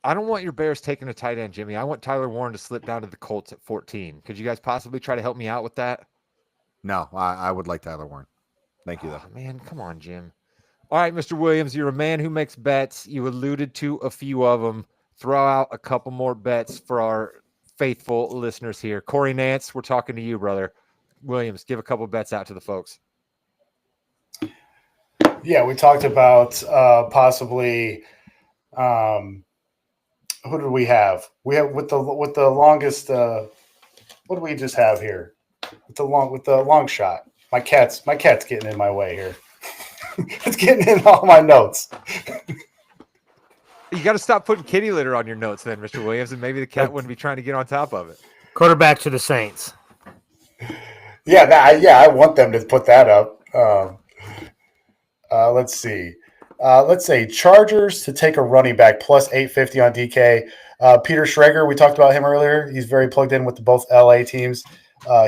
I don't want your Bears taking a tight end, Jimmy. I want Tyler Warren to slip down to the Colts at 14. Could you guys possibly try to help me out with that? No, I would like Tyler Warren. Thank you, though. Oh, man, come on, Jim. All right, Mr. Williams, you're a man who makes bets. You alluded to a few of them. Throw out a couple more bets for our faithful listeners here. Corey Nance, we're talking to you, brother. Williams, give a couple bets out to the folks. Yeah, we talked about possibly. Who did we have? We have with the longest. What do we just have here? With the long shot. My cat's getting in my way here. It's getting in all my notes. You got to stop putting kitty litter on your notes then, Mr. Williams, and maybe the cat wouldn't be trying to get on top of it. Quarterback to the Saints. Yeah, I want them to put that up. Let's see. Let's say Chargers to take a running back plus 850 on DK. Peter Schrager, we talked about him earlier. He's very plugged in with both LA teams.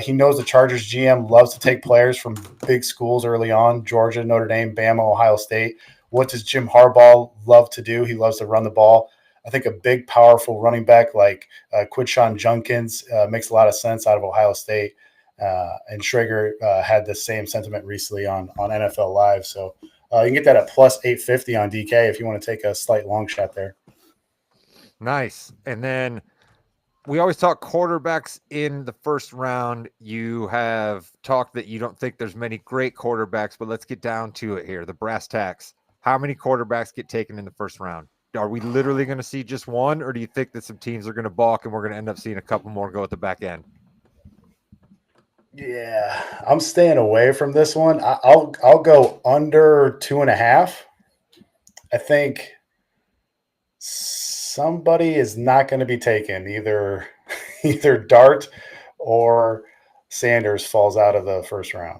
He knows the Chargers GM loves to take players from big schools early on: Georgia, Notre Dame, Bama, Ohio State. What does Jim Harbaugh love to do? He loves to run the ball. I think a big, powerful running back like Quinshon Judkins makes a lot of sense out of Ohio State. And Schrager had the same sentiment recently on NFL Live. So you can get that at plus 850 on DK if you want to take a slight long shot there. Nice. And then we always talk quarterbacks in the first round. You have talked that you don't think there's many great quarterbacks, but let's get down to it here. The brass tacks. How many quarterbacks get taken in the first round? Are we literally going to see just one, or do you think that some teams are going to balk and we're going to end up seeing a couple more go at the back end? Yeah, I'm staying away from this one. I'll go under 2.5. I think somebody is not going to be taken. Either Dart or Sanders falls out of the first round.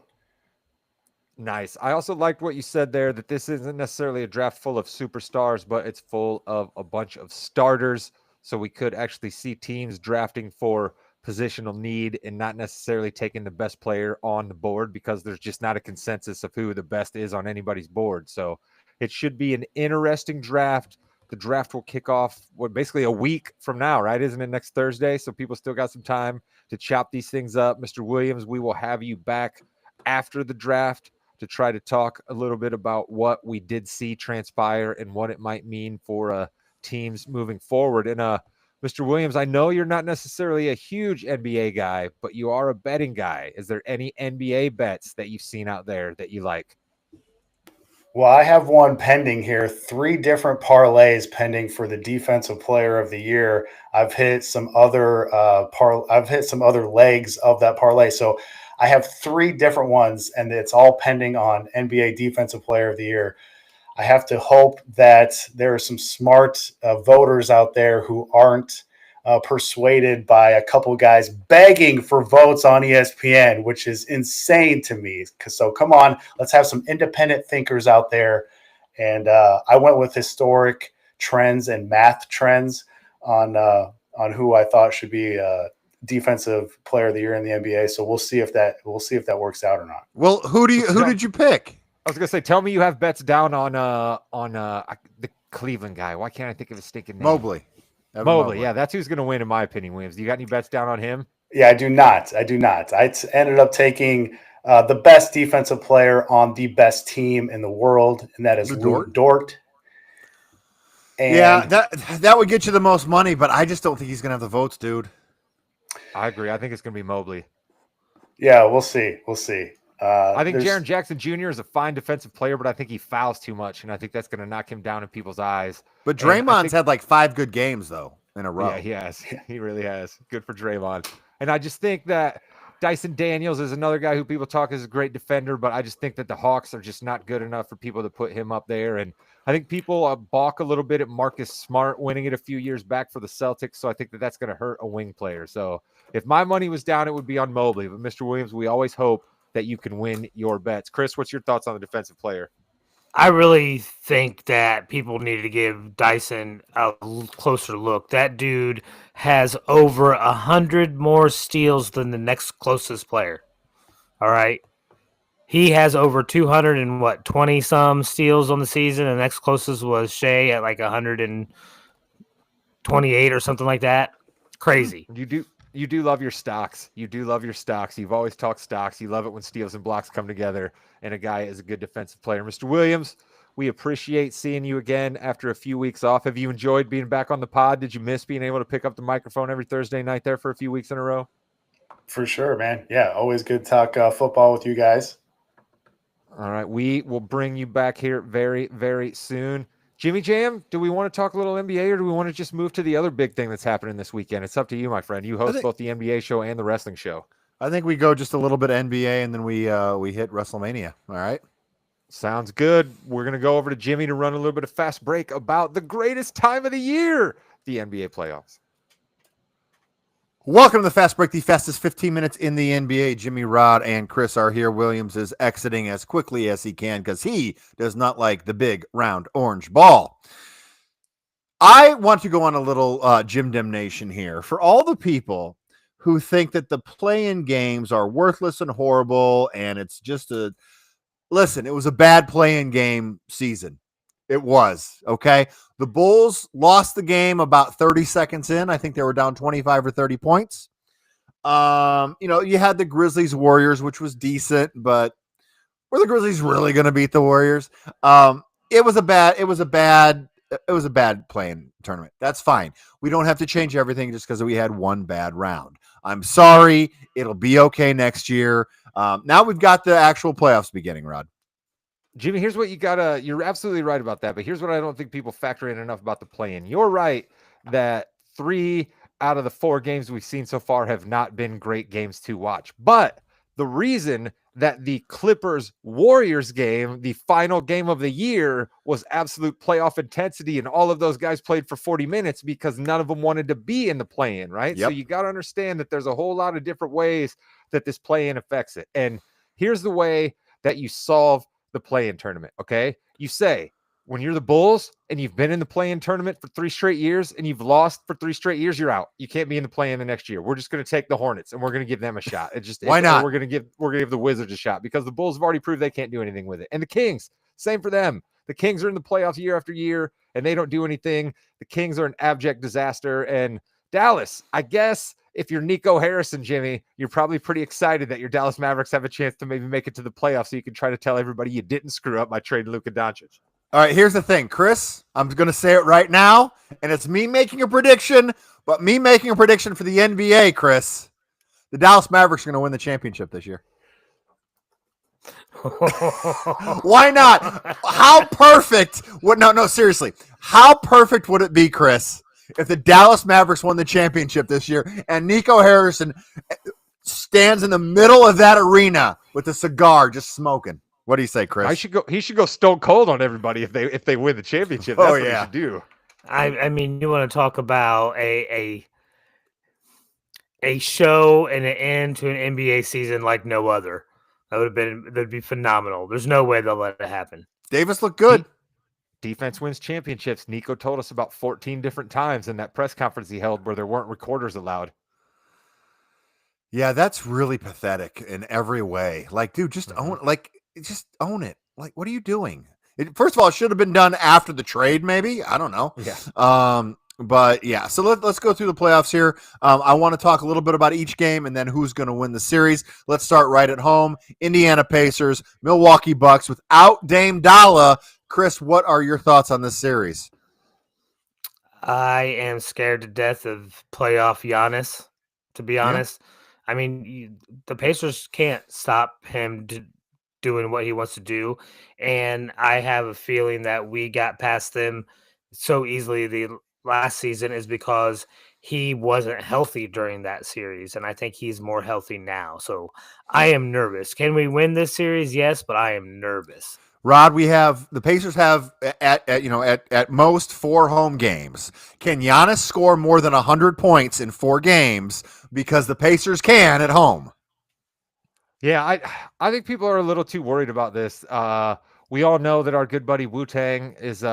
Nice. I also liked what you said there, that this isn't necessarily a draft full of superstars, but it's full of a bunch of starters. So we could actually see teams drafting for positional need and not necessarily taking the best player on the board because there's just not a consensus of who the best is on anybody's board. So it should be an interesting draft. The draft will kick off basically a week from now, right? Isn't it next Thursday? So people still got some time to chop these things up. Mr. Williams, we will have you back after the draft to try to talk a little bit about what we did see transpire and what it might mean for teams moving forward. And Mr. Williams, I know you're not necessarily a huge NBA guy, but you are a betting guy. Is there any NBA bets that you've seen out there that you like? Well, I have one pending here. 3 different parlays pending for the defensive player of the year. I've hit some other legs of that parlay. So I have 3 different ones, and it's all pending on NBA defensive player of the year. I have to hope that there are some smart voters out there who aren't persuaded by a couple guys begging for votes on ESPN, which is insane to me. So come on, let's have some independent thinkers out there. And I went with historic trends and math trends on who I thought should be defensive player of the year in the NBA. So we'll see if that works out or not. Well, who did you pick? I was gonna say, tell me you have bets down on the Cleveland guy. Why can't I think of his stinking name? Mobley. Mobley, yeah, that's who's going to win, in my opinion, Williams. Do you got any bets down on him? Yeah, I do not. I ended up taking the best defensive player on the best team in the world, and that is Lou Dort. And yeah, that would get you the most money, but I just don't think he's going to have the votes, dude. I agree. I think it's going to be Mobley. Yeah, we'll see. I think Jaren Jackson Jr. is a fine defensive player, but I think he fouls too much, and I think that's going to knock him down in people's eyes. But Draymond's had like 5 good games, though, in a row. Yeah, he has. He really has. Good for Draymond. And I just think that Dyson Daniels is another guy who people talk as a great defender, but I just think that the Hawks are just not good enough for people to put him up there. And I think people balk a little bit at Marcus Smart winning it a few years back for the Celtics, so I think that that's going to hurt a wing player. So if my money was down, it would be on Mobley. But Mr. Williams, we always hope that you can win your bets. Chris, what's your thoughts on the defensive player? I really think that people need to give Dyson a closer look. That dude has over 100 more steals than the next closest player. All right. He has over 220 some steals on the season. The next closest was Shea at like 128 or something like that. Crazy. You do love your stocks. You do love your stocks. You've always talked stocks. You love it when steals and blocks come together and a guy is a good defensive player. Mr. Williams, we appreciate seeing you again after a few weeks off. Have you enjoyed being back on the pod? Did you miss being able to pick up the microphone every Thursday night there for a few weeks in a row? For sure, man. Yeah, always good to talk football with you guys. All right, we will bring you back here very, very soon. Jimmy Jam, do we want to talk a little NBA or do we want to just move to the other big thing that's happening this weekend? It's up to you, my friend. You host both the NBA show and the wrestling show. I think we go just a little bit NBA and then we hit WrestleMania. All right. Sounds good. We're going to go over to Jimmy to run a little bit of fast break about the greatest time of the year, the NBA playoffs. Welcome to the Fast Break, the fastest 15 minutes in the NBA. Jimmy, Rod, and Chris are here. Williams is exiting as quickly as he can because he does not like the big, round, orange ball. I want to go on a little Jim Demnation here. For all the people who think that the play-in games are worthless and horrible, and it's just listen, it was a bad play-in game season. It was, okay? The Bulls lost the game about 30 seconds in. I think they were down 25 or 30 points. You had the Grizzlies Warriors, which was decent, but were the Grizzlies really going to beat the Warriors? It was a bad play-in tournament. That's fine. We don't have to change everything just because we had one bad round. I'm sorry. It'll be okay next year. Now we've got the actual playoffs beginning, Rod. Jimmy, here's what you're absolutely right about that, but here's what I don't think people factor in enough about the play-in. You're right that 3 out of the 4 games we've seen so far have not been great games to watch. But the reason that the Clippers-Warriors game, the final game of the year, was absolute playoff intensity, and all of those guys played for 40 minutes because none of them wanted to be in the play-in, right? Yep. So you got to understand that there's a whole lot of different ways that this play-in affects it. And here's the way that you solve the play-in tournament, okay? You say, when you're the Bulls and you've been in the play-in tournament for 3 straight years and you've lost for 3 straight years, you're out. You can't be in the play-in the next year. We're just going to take the Hornets and we're going to give them a shot. Why not? We're going to give the Wizards a shot because the Bulls have already proved they can't do anything with it. And the Kings, same for them. The Kings are in the playoffs year after year, and they don't do anything. The Kings are an abject disaster. And Dallas, I guess if you're Nico Harrison, Jimmy, you're probably pretty excited that your Dallas Mavericks have a chance to maybe make it to the playoffs so you can try to tell everybody you didn't screw up by trading Luka Doncic. All right, here's the thing, Chris. I'm going to say it right now, and it's me making a prediction, but me making a prediction for the NBA, Chris. The Dallas Mavericks are going to win the championship this year. Why not? How perfect would no, seriously. How perfect would it be, Chris, if the Dallas Mavericks won the championship this year and Nico Harrison stands in the middle of that arena with a cigar just smoking? What do you say, Chris? He should go stone cold on everybody if they win the championship. That's what he should do. I mean, you want to talk about a show and an end to an NBA season like no other. That'd be phenomenal. There's no way they'll let it happen. Davis looked good. Defense wins championships. Nico told us about 14 different times in that press conference he held where there weren't recorders allowed. Yeah, that's really pathetic in every way. Like, dude, just own it. Like, what are you doing? First of all, it should have been done after the trade, maybe. I don't know. Yeah. But yeah, so let's go through the playoffs here. I want to talk a little bit about each game and then who's going to win the series. Let's start right at home. Indiana Pacers, Milwaukee Bucks without Dame Dalla. Chris, what are your thoughts on this series? I am scared to death of playoff Giannis, to be honest. I mean, the Pacers can't stop him doing what he wants to do. And I have a feeling that we got past them so easily the last season is because he wasn't healthy during that series. And I think he's more healthy now. So I am nervous. Can we win this series? Yes, but I am nervous. Rod, the Pacers have at most 4 home games. Can Giannis score more than 100 points in 4 games? Because the Pacers can at home. Yeah, I think people are a little too worried about this. We all know that our good buddy Wu-Tang is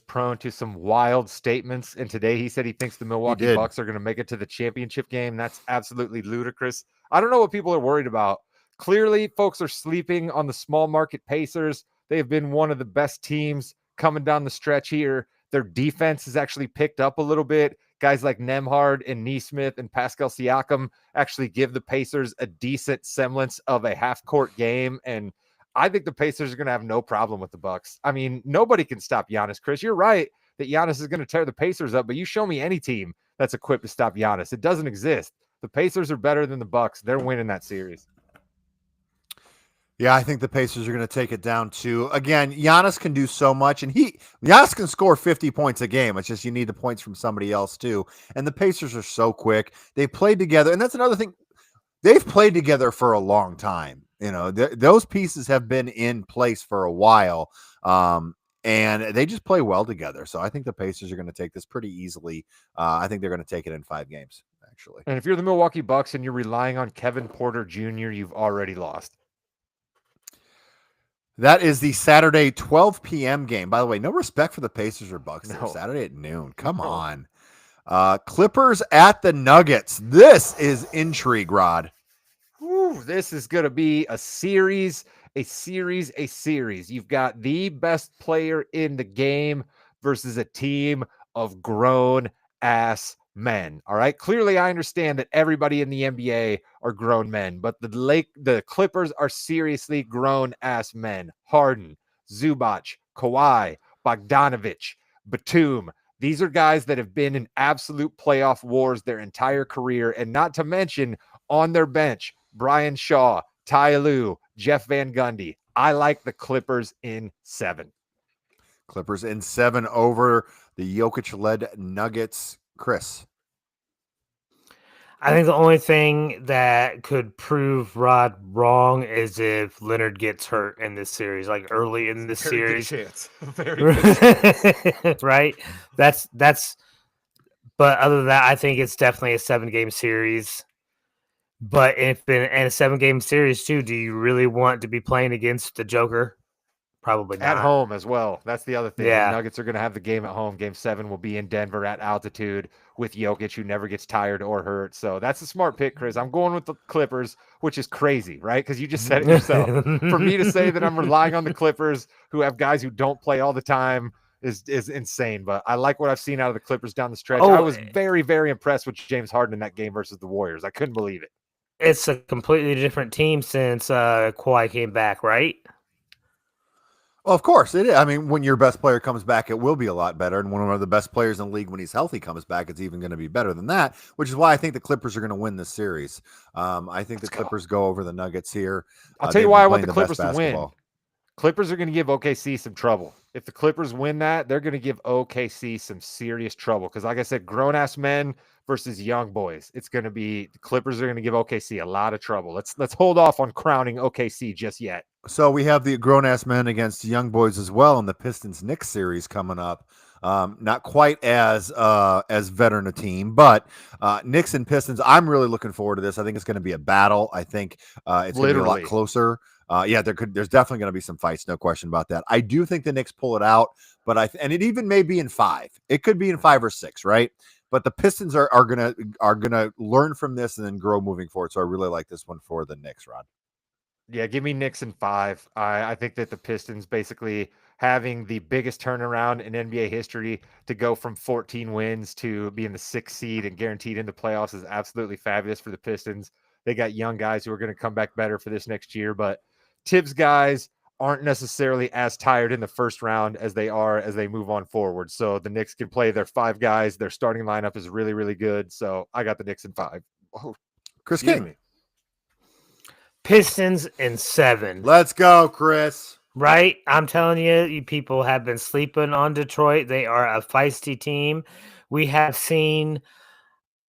prone to some wild statements. And today he said he thinks the Milwaukee Bucks are going to make it to the championship game. That's absolutely ludicrous. I don't know what people are worried about. Clearly, folks are sleeping on the small market Pacers. They have been one of the best teams coming down the stretch here. Their defense has actually picked up a little bit. Guys like Nembhard and Nesmith and Pascal Siakam actually give the Pacers a decent semblance of a half-court game. And I think the Pacers are going to have no problem with the Bucks. I mean, nobody can stop Giannis, Chris. You're right that Giannis is going to tear the Pacers up, but you show me any team that's equipped to stop Giannis. It doesn't exist. The Pacers are better than the Bucks. They're winning that series. Yeah, I think the Pacers are going to take it down too. Again, Giannis can do so much, and Giannis can score 50 points a game. It's just you need the points from somebody else too. And the Pacers are so quick. They played together, and that's another thing. They've played together for a long time. You know, those pieces have been in place for a while, and they just play well together. So I think the Pacers are going to take this pretty easily. I think they're going to take it in 5 games, actually. And if you're the Milwaukee Bucks and you're relying on Kevin Porter Jr., you've already lost. That is the Saturday 12 p.m. game. By the way, no respect for the Pacers or Bucks. No. Saturday at noon. Come on. Clippers at the Nuggets. This is intrigue, Rod. Whew, this is going to be a series. You've got the best player in the game versus a team of grown-ass men. All right. Clearly, I understand that everybody in the NBA are grown men, but the Clippers are seriously grown-ass men. Harden, Zubac, Kawhi, Bogdanovich, Batum. These are guys that have been in absolute playoff wars their entire career, and not to mention on their bench, Brian Shaw, Ty Lue, Jeff Van Gundy. I like the Clippers in 7. Clippers in 7 over the Jokic-led Nuggets. Chris. I think the only thing that could prove Rod wrong is if Leonard gets hurt in this series, like early in this series. Very good chance. Right? That's but other than that, I think it's definitely a 7-game series. But if in a 7-game series too, do you really want to be playing against the Joker? Probably At not. home as well. That's the other thing. Yeah. The Nuggets are going to have the game at home. Game 7 will be in Denver at altitude with Jokic, who never gets tired or hurt. So that's a smart pick, Chris. I'm going with the Clippers, which is crazy, right? Because you just said it yourself. For me to say that I'm relying on the Clippers, who have guys who don't play all the time, is insane. But I like what I've seen out of the Clippers down the stretch. I Oh, was very, very impressed with James Harden in that game versus the Warriors. I couldn't believe it. it's a completely different team since Kawhi came back, right? Well, of course it is. I mean, when your best player comes back, it will be a lot better. And when one of the best players in the league, when he's healthy, comes back, it's even going to be better than that. Which is why I think the Clippers are going to win this series. I think the Clippers go over the Nuggets here. I'll tell you They've why been I want playing the best Clippers to win. basketball. Clippers are going to give OKC some trouble. If the Clippers win that, they're going to give OKC some serious trouble. Because, like I said, grown-ass men versus young boys. It's going to be the Clippers are going to give OKC a lot of trouble. Let's hold off on crowning OKC just yet. So we have the grown-ass men against young boys as well in the Pistons-Knicks series coming up. Not quite as veteran a team, but Knicks and Pistons, I'm really looking forward to this. I think it's going to be a battle. I think it's going to be a lot closer. There's definitely going to be some fights, no question about that. I do think the Knicks pull it out, but and it even may be in 5. It could be in 5 or 6, right? But the Pistons are gonna learn from this and then grow moving forward. So I really like this one for the Knicks, Rod. Yeah, give me Knicks in 5. I think that the Pistons basically having the biggest turnaround in NBA history to go from 14 wins to being the 6th seed and guaranteed in the playoffs is absolutely fabulous for the Pistons. They got young guys who are going to come back better for this next year, but Tibbs guys aren't necessarily as tired in the first round as they are as they move on forward. So the Knicks can play their 5 guys. Their starting lineup is really, really good. So I got the Knicks in 5. Oh, Chris King. me. Pistons in 7. Let's go, Chris. Right? I'm telling you, you people have been sleeping on Detroit. They are a feisty team. We have seen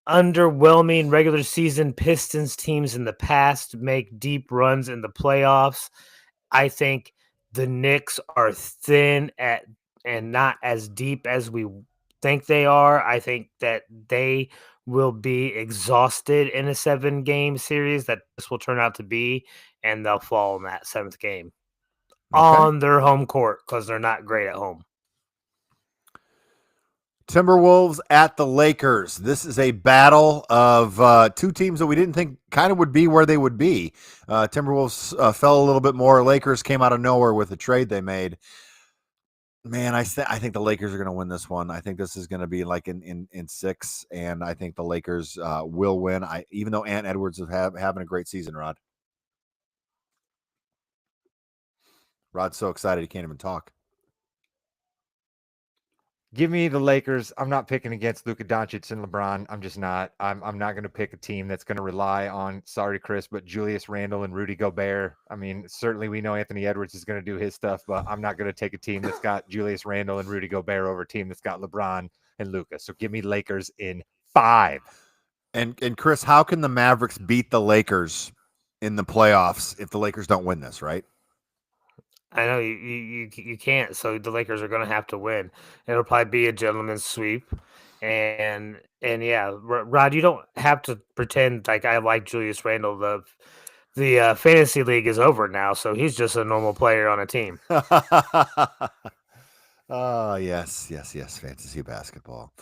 underwhelming regular season Pistons teams in the past make deep runs in the playoffs. I think the Knicks are thin and not as deep as we think they are. I think that they will be exhausted in a 7-game series that this will turn out to be, and they'll fall in that 7th game on their home court because they're not great at home. Timberwolves at the Lakers. This is a battle of 2 teams that we didn't think kind of would be where they would be. Timberwolves fell a little bit more. Lakers came out of nowhere with the trade they made. Man, I think the Lakers are going to win this one. I think this is going to be like in 6, and I think the Lakers will win. Even though Ant Edwards is having a great season, Rod. Rod's so excited he can't even talk. Give me the Lakers. I'm not picking against Luka Doncic and LeBron. I'm just not. I'm not going to pick a team that's going to rely on, sorry, Chris, but Julius Randle and Rudy Gobert. I mean, certainly we know Anthony Edwards is going to do his stuff, but I'm not going to take a team that's got Julius Randle and Rudy Gobert over a team that's got LeBron and Luka. So give me Lakers in 5. And Chris, how can the Mavericks beat the Lakers in the playoffs if the Lakers don't win this, right? I know you can't, so the Lakers are going to have to win. It'll probably be a gentleman's sweep, and yeah, Rod, you don't have to pretend like I like Julius Randle. The fantasy league is over now, so he's just a normal player on a team. Yes, fantasy basketball.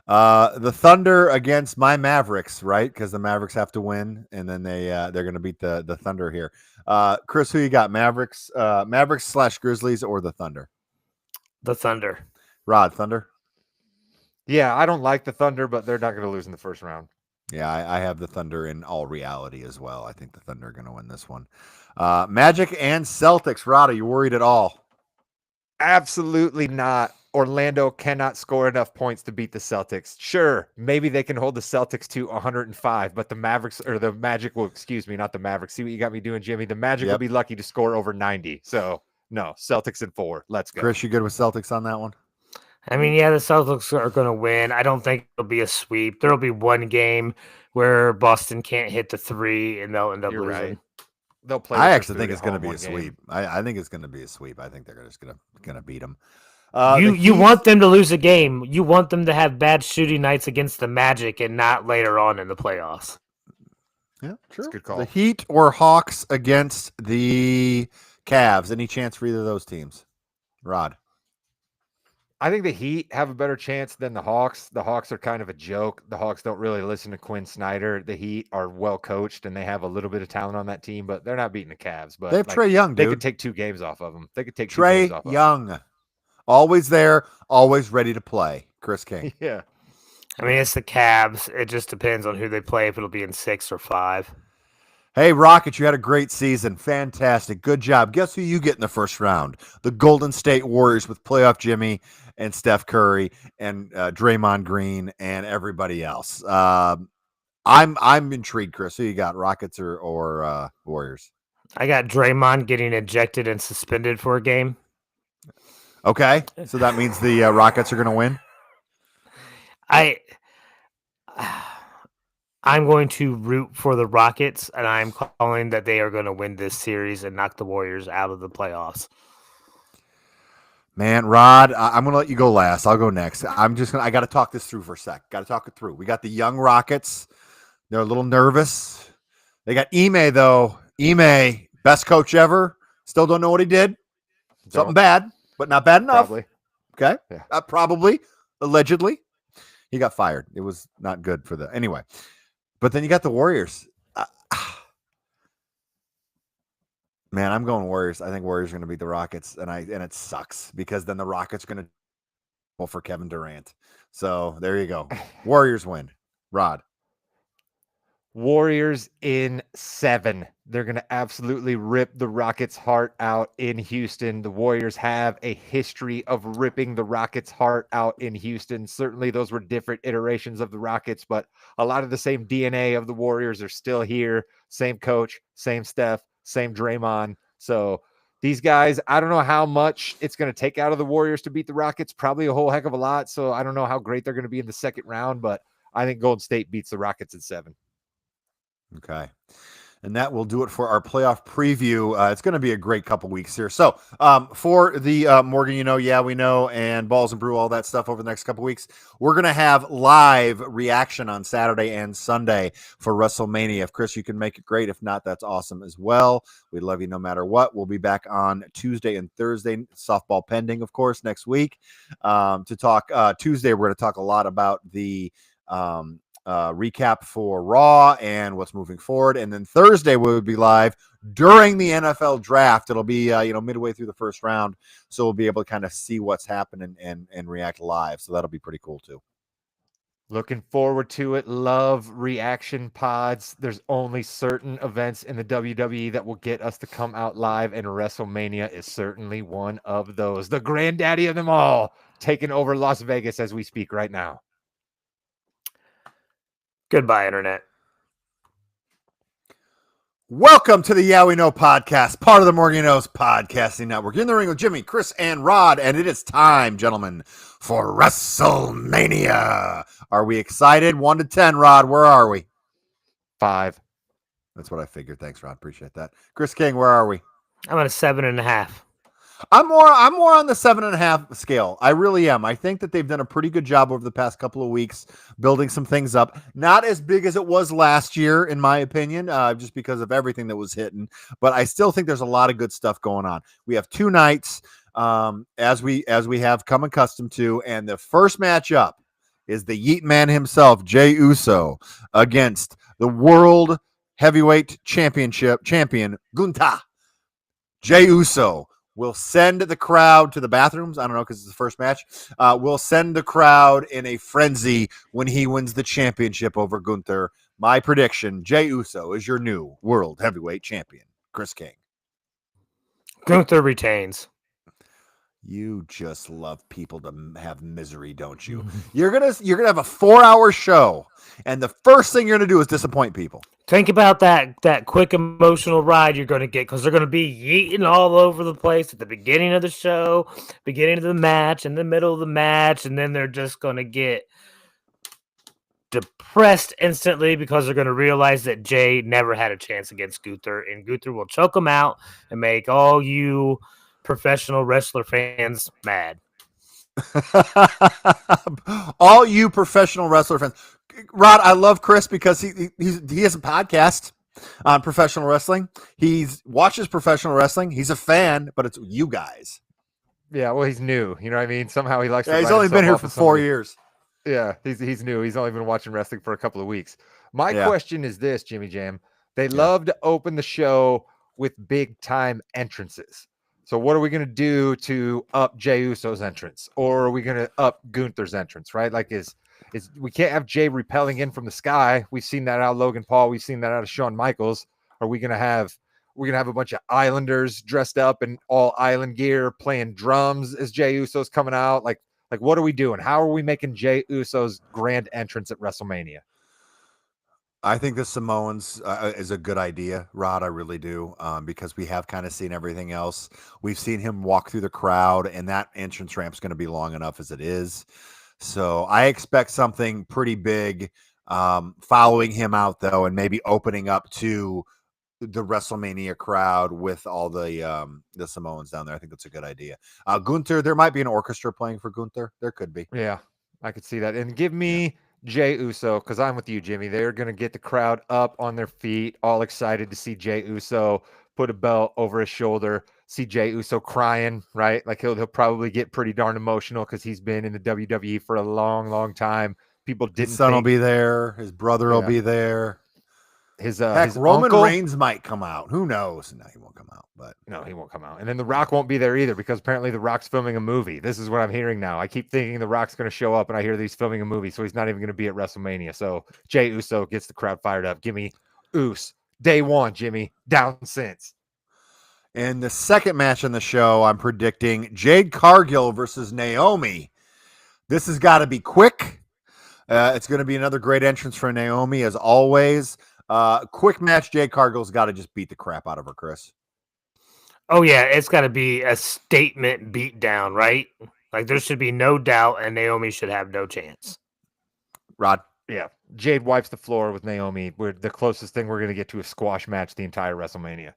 The Thunder against my Mavericks, right? Because the Mavericks have to win, and then they're going to beat the Thunder here. Chris, who you got? Mavericks / Grizzlies or the Thunder? The Thunder. Rod, Thunder. Yeah, I don't like the Thunder, but they're not going to lose in the first round. Yeah, I have the Thunder in all reality as well. I think the Thunder are going to win this one. Magic and Celtics. Rod, are you worried at all? Absolutely not. Orlando cannot score enough points to beat the Celtics. Sure, maybe they can hold the Celtics to 105, but the Magic will, excuse me, not the Mavericks. See what you got me doing, Jimmy? The Magic will be lucky to score over 90. So, no, Celtics in 4. Let's go. Chris, you good with Celtics on that one? I mean, yeah, the Celtics are going to win. I don't think it'll be a sweep. There'll be one game where Boston can't hit the 3, and they'll end up losing. Right. They'll play. I actually think it's going to be a sweep. I think it's going to be a sweep. I think they're just going to beat them. You want them to lose a game. You want them to have bad shooting nights against the Magic and not later on in the playoffs. Yeah, true. That's a good call. The Heat or Hawks against the Cavs. Any chance for either of those teams? Rod. I think the Heat have a better chance than the Hawks. The Hawks are kind of a joke. The Hawks don't really listen to Quinn Snyder. The Heat are well coached and they have a little bit of talent on that team, but they're not beating the Cavs. They But have like Trae Young, they dude. could take 2 games off of them. They could take 2 games Trae off of Young. Always there, always ready to play. Chris King. them. Yeah. I mean, it's the Cavs. It just depends on who they play, if it'll be in 6 or 5. Hey, Rockets, you had a great season. Fantastic. Good job. Guess who you get in the first round? The Golden State Warriors with playoff Jimmy and Steph Curry and Draymond Green and everybody else. I'm intrigued, Chris. Who you got, Rockets or Warriors? I got Draymond getting ejected and suspended for a game. Okay, so that means the Rockets are going to win? I'm going to root for the Rockets, and I'm calling that they are going to win this series and knock the Warriors out of the playoffs. Man, Rod, I'm going to let you go last. I'll go next. I got to talk this through for a sec. Got to talk it through. We got the young Rockets. They're a little nervous. They got Ime, though. Ime, best coach ever. Still don't know what he did. Something bad, but not bad enough. Probably. Okay. Yeah. Probably. Allegedly. He got fired. It was not good for the anyway. But then you got the Warriors. Man, I'm going Warriors. I think Warriors are going to beat the Rockets, and it sucks because then the Rockets are going to go for Kevin Durant. So there you go. Warriors win. Rod. Warriors in 7. They're going to absolutely rip the Rockets' heart out in Houston. The Warriors have a history of ripping the Rockets' heart out in Houston. Certainly those were different iterations of the Rockets, but a lot of the same DNA of the Warriors are still here. Same coach, same Steph, same Draymond. So these guys, I don't know how much it's going to take out of the Warriors to beat the Rockets. Probably a whole heck of a lot. So I don't know how great they're going to be in the second round, but I think Golden State beats the Rockets in 7. Okay. And that will do it for our playoff preview. It's going to be a great couple weeks here. So for the Morgan, yeah, we know, and Balls and Brew, all that stuff over the next couple weeks, we're going to have live reaction on Saturday and Sunday for WrestleMania. If Chris, you can make it great. If not, that's awesome as well. We love you no matter what. We'll be back on Tuesday and Thursday, softball pending, of course, next week to talk. Tuesday, we're going to talk a lot about the recap for Raw and what's moving forward. And then Thursday we will be live during the NFL draft. It'll be, midway through the first round. So we'll be able to kind of see what's happening and react live. So that'll be pretty cool too. Looking forward to it. Love reaction pods. There's only certain events in the WWE that will get us to come out live, and WrestleMania is certainly one of those. The granddaddy of them all, taking over Las Vegas as we speak right now. Goodbye, Internet. Welcome to the Yeah We Know podcast, part of the Morgan Knows Podcasting Network. You're in the ring with Jimmy, Chris, and Rod, and it is time, gentlemen, for WrestleMania. Are we excited? 1 to 10, Rod, where are we? 5. That's what I figured. Thanks, Rod. Appreciate that. Chris King, where are we? I'm at a 7.5. I'm more on the 7.5 scale. I really am. I think that they've done a pretty good job over the past couple of weeks building some things up. Not as big as it was last year, in my opinion, just because of everything that was hitting. But I still think there's a lot of good stuff going on. We have 2 nights, as we have come accustomed to, and the first matchup is the Yeet Man himself, Jey Uso, against the World Heavyweight champion Gunther. Jey Uso will send the crowd to the bathrooms. I don't know, because it's the first match. We'll send the crowd in a frenzy when he wins the championship over Gunther. My prediction, Jey Uso is your new World Heavyweight Champion. Chris King. Gunther retains. You just love people to have misery, don't you? You're gonna have a 4-hour show, and the first thing you're gonna do is disappoint people. Think about that quick emotional ride you're going to get, because they're going to be yeeting all over the place at the beginning of the show, beginning of the match, in the middle of the match, and then they're just going to get depressed instantly because they're going to realize that Jay never had a chance against Gunther, and Gunther will choke him out and make all you professional wrestler fans mad. All you professional wrestler fans. Rod, I love Chris because he has a podcast on professional wrestling. He watches professional wrestling. He's a fan, but it's you guys. Yeah, well, he's new. You know what I mean? Somehow he likes to Yeah, he's write only been himself here off for as 4 somebody. years. Yeah, he's new. He's only been watching wrestling for a couple of weeks. My Yeah. question is this, Jimmy Jam. They Yeah. love to open the show with big time entrances. So what are we gonna do to up Jey Uso's entrance, or are we gonna up Gunther's entrance? Right? Like, is we can't have Jay repelling in from the sky. We've seen that out of Logan Paul. We've seen that out of Shawn Michaels. Are we gonna have we're gonna have a bunch of Islanders dressed up in all island gear playing drums as Jey Uso's coming out? Like, what are we doing? How are we making Jey Uso's grand entrance at WrestleMania? I think the Samoans is a good idea, Rod. I really do, because we have kind of seen everything else. We've seen him walk through the crowd, and that entrance ramp's going to be long enough as it is. So I expect something pretty big following him out, though, and maybe opening up to the WrestleMania crowd with all the Samoans down there. I think that's a good idea. Gunther, there might be an orchestra playing for Gunther. There could be. Yeah, I could see that. And give me Jey Uso, because I'm with you, Jimmy. They're going to get the crowd up on their feet, all excited to see Jey Uso put a belt over his shoulder, see Jey Uso crying, right? Like he'll probably get pretty darn emotional because he's been in the WWE for a long, long time. People didn't His son will think be there. His brother will be there. his Heck, his Roman uncle, Reigns might come out. Who knows? No, he won't come out. But no, he won't come out. And then The Rock won't be there either because apparently The Rock's filming a movie. This is what I'm hearing now. I keep thinking The Rock's going to show up, and I hear that he's filming a movie, so he's not even going to be at WrestleMania. So Jey Uso gets the crowd fired up. Give me Us. Day one, Jimmy. Down since. in the second match on the show, I'm predicting Jade Cargill versus Naomi. This has got to be quick. It's going to be another great entrance for Naomi, as always. Quick match. Jade Cargill's got to just beat the crap out of her, Chris. Oh yeah, it's got to be a statement beatdown, right? Like there should be no doubt, and Naomi should have no chance. Rod? Yeah. Jade wipes the floor with Naomi. We're the closest thing we're going to get to a squash match the entire WrestleMania.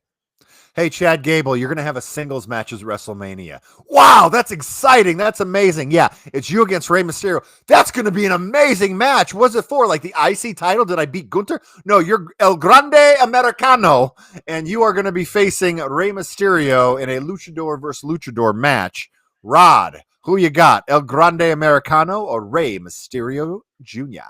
Hey, Chad Gable, you're going to have a singles match at WrestleMania. Wow, that's exciting. That's amazing. Yeah, it's you against Rey Mysterio. That's going to be an amazing match. What's it for? Like the IC title? Did I beat Gunther? No, you're El Grande Americano, and you are going to be facing Rey Mysterio in a luchador versus luchador match. Rod, who you got? El Grande Americano or Rey Mysterio Jr.?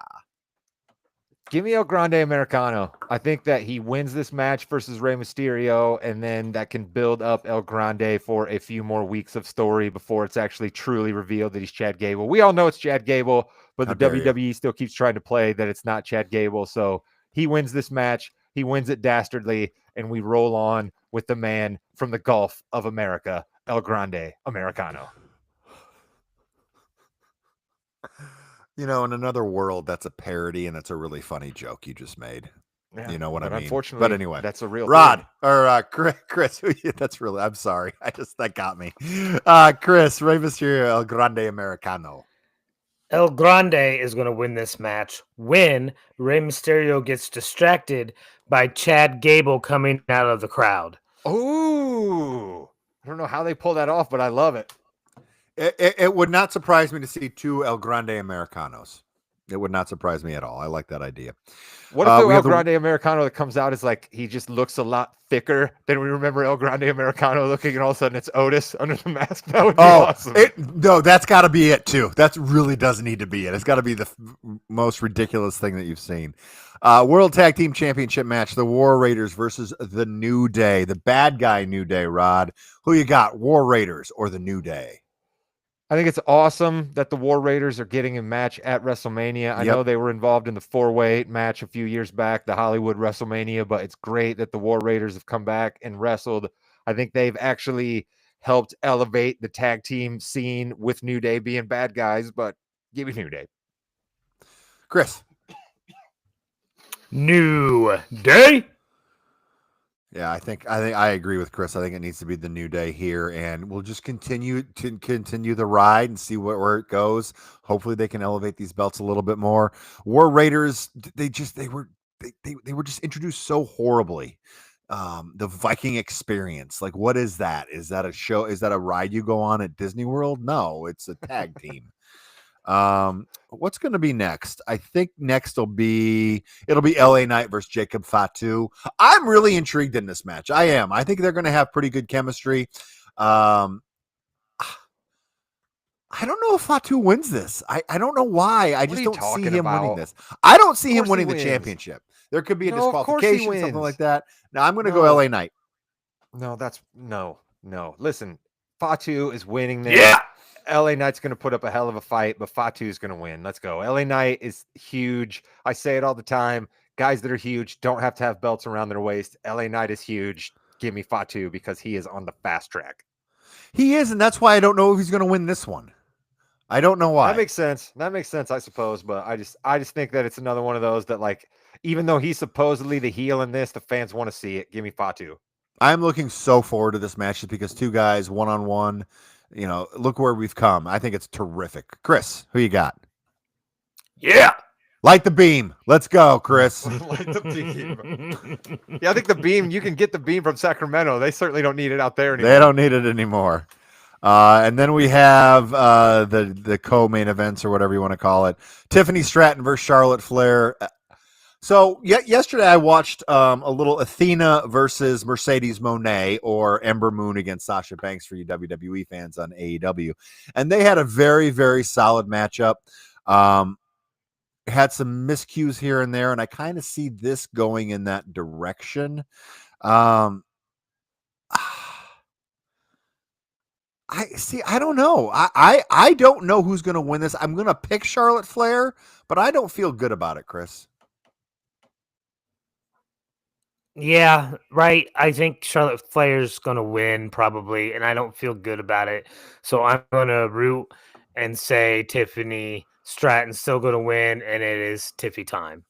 Give me El Grande Americano. I think that he wins this match versus Rey Mysterio, and then that can build up El Grande for a few more weeks of story before it's actually truly revealed that he's Chad Gable. We all know it's Chad Gable, but How the dare you. WWE still keeps trying to play that it's not Chad Gable. So he wins this match. He wins it dastardly, and we roll on with the man from the Gulf of America, El Grande Americano. You know, in another world, that's a parody, and that's a really funny joke you just made. Yeah, You know what I but mean? unfortunately, But anyway, that's a real Rod thing. or Chris. That's really. I'm sorry. That got me. Chris, Rey Mysterio, El Grande Americano. El Grande is going to win this match when Rey Mysterio gets distracted by Chad Gable coming out of the crowd. Oh, I don't know how they pull that off, but I love it. It would not surprise me to see two El Grande Americanos. It would not surprise me at all. I like that idea. What if the we El have the- Grande Americano that comes out is like he just looks a lot thicker than we remember El Grande Americano looking, and all of a sudden it's Otis under the mask? That would be awesome. No, that's got to be it too. That really does need to be it. It's got to be the most ridiculous thing that you've seen. World Tag Team Championship match: the War Raiders versus the New Day, the bad guy New Day. Rod, who you got? War Raiders or the New Day? I think it's awesome that the War Raiders are getting a match at WrestleMania. I know they were involved in the 4-way match a few years back, the Hollywood WrestleMania, but it's great that the War Raiders have come back and wrestled. I think they've actually helped elevate the tag team scene with New Day being bad guys, but give me New Day. Chris. New Day. Yeah, I think I agree with Chris. I think it needs to be the New Day here, and we'll just continue the ride and see where it goes. Hopefully, they can elevate these belts a little bit more. War Raiders, they were just introduced so horribly. The Viking Experience, like, what is that? Is that a show? Is that a ride you go on at Disney World? No, it's a tag team. What's going to be next? I think next it'll be LA Knight versus Jacob Fatu. I'm really intrigued in this match. I am. I think they're going to have pretty good chemistry. I don't know if Fatu wins this. I don't know why. I What just are you don't see talking him winning about? this. I don't see Of him course he winning the wins. championship. There could be a No, of course he disqualification, something like wins. that. Now I'm going to go No. LA Knight. No, no. Listen, Fatu is winning this. Yeah. LA Knight's going to put up a hell of a fight, but Fatu is going to win. Let's go. LA Knight is huge. I say it all the time. Guys that are huge don't have to have belts around their waist. LA Knight is huge. Give me Fatu because he is on the fast track. He is, and that's why I don't know if he's going to win this one. I don't know why. That makes sense. That makes sense, I suppose. But I just think that it's another one of those that, like, even though he's supposedly the heel in this, the fans want to see it. Give me Fatu. I'm looking so forward to this match just because two guys one-on-one, look where we've come. I think it's terrific. Chris, who you got? Yeah. Light the beam. Let's go, Chris. Like the beam. Yeah, I think the beam, you can get the beam from Sacramento. They certainly don't need it out there anymore. They don't need it anymore. And then we have the co-main events or whatever you want to call it. Tiffany Stratton versus Charlotte Flair. So yesterday I watched a little Athena versus Mercedes Moné, or Ember Moon against Sasha Banks for you WWE fans on AEW. And they had a very, very solid matchup. Had some miscues here and there, and I kind of see this going in that direction. I don't know. I don't know who's going to win this. I'm going to pick Charlotte Flair, but I don't feel good about it, Chris. Yeah, right. I think Charlotte Flair's going to win probably, and I don't feel good about it. So I'm going to root and say Tiffany Stratton's still going to win, and it is Tiffy time.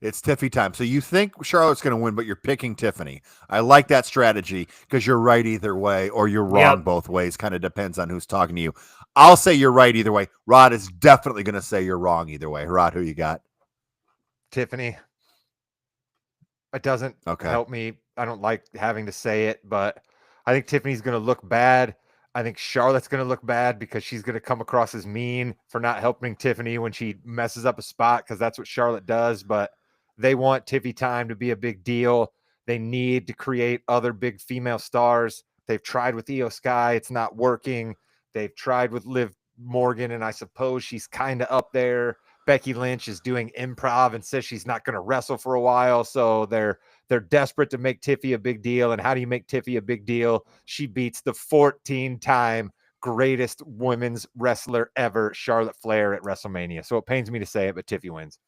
It's Tiffy time. So you think Charlotte's going to win, but you're picking Tiffany. I like that strategy because you're right either way, or you're wrong both ways. Kind of depends on who's talking to you. I'll say you're right either way. Rod is definitely going to say you're wrong either way. Rod, who you got? Tiffany. It doesn't help me. I don't like having to say it, but I think Tiffany's going to look bad. I think Charlotte's going to look bad because she's going to come across as mean for not helping Tiffany when she messes up a spot, because that's what Charlotte does. But they want Tiffy time to be a big deal. They need to create other big female stars. They've tried with Io Sky. It's not working. They've tried with Liv Morgan, and I suppose she's kind of up there. Becky Lynch is doing improv and says she's not going to wrestle for a while. So they're desperate to make Tiffy a big deal. And how do you make Tiffy a big deal? She beats the 14-time greatest women's wrestler ever, Charlotte Flair, at WrestleMania. So it pains me to say it, but Tiffy wins.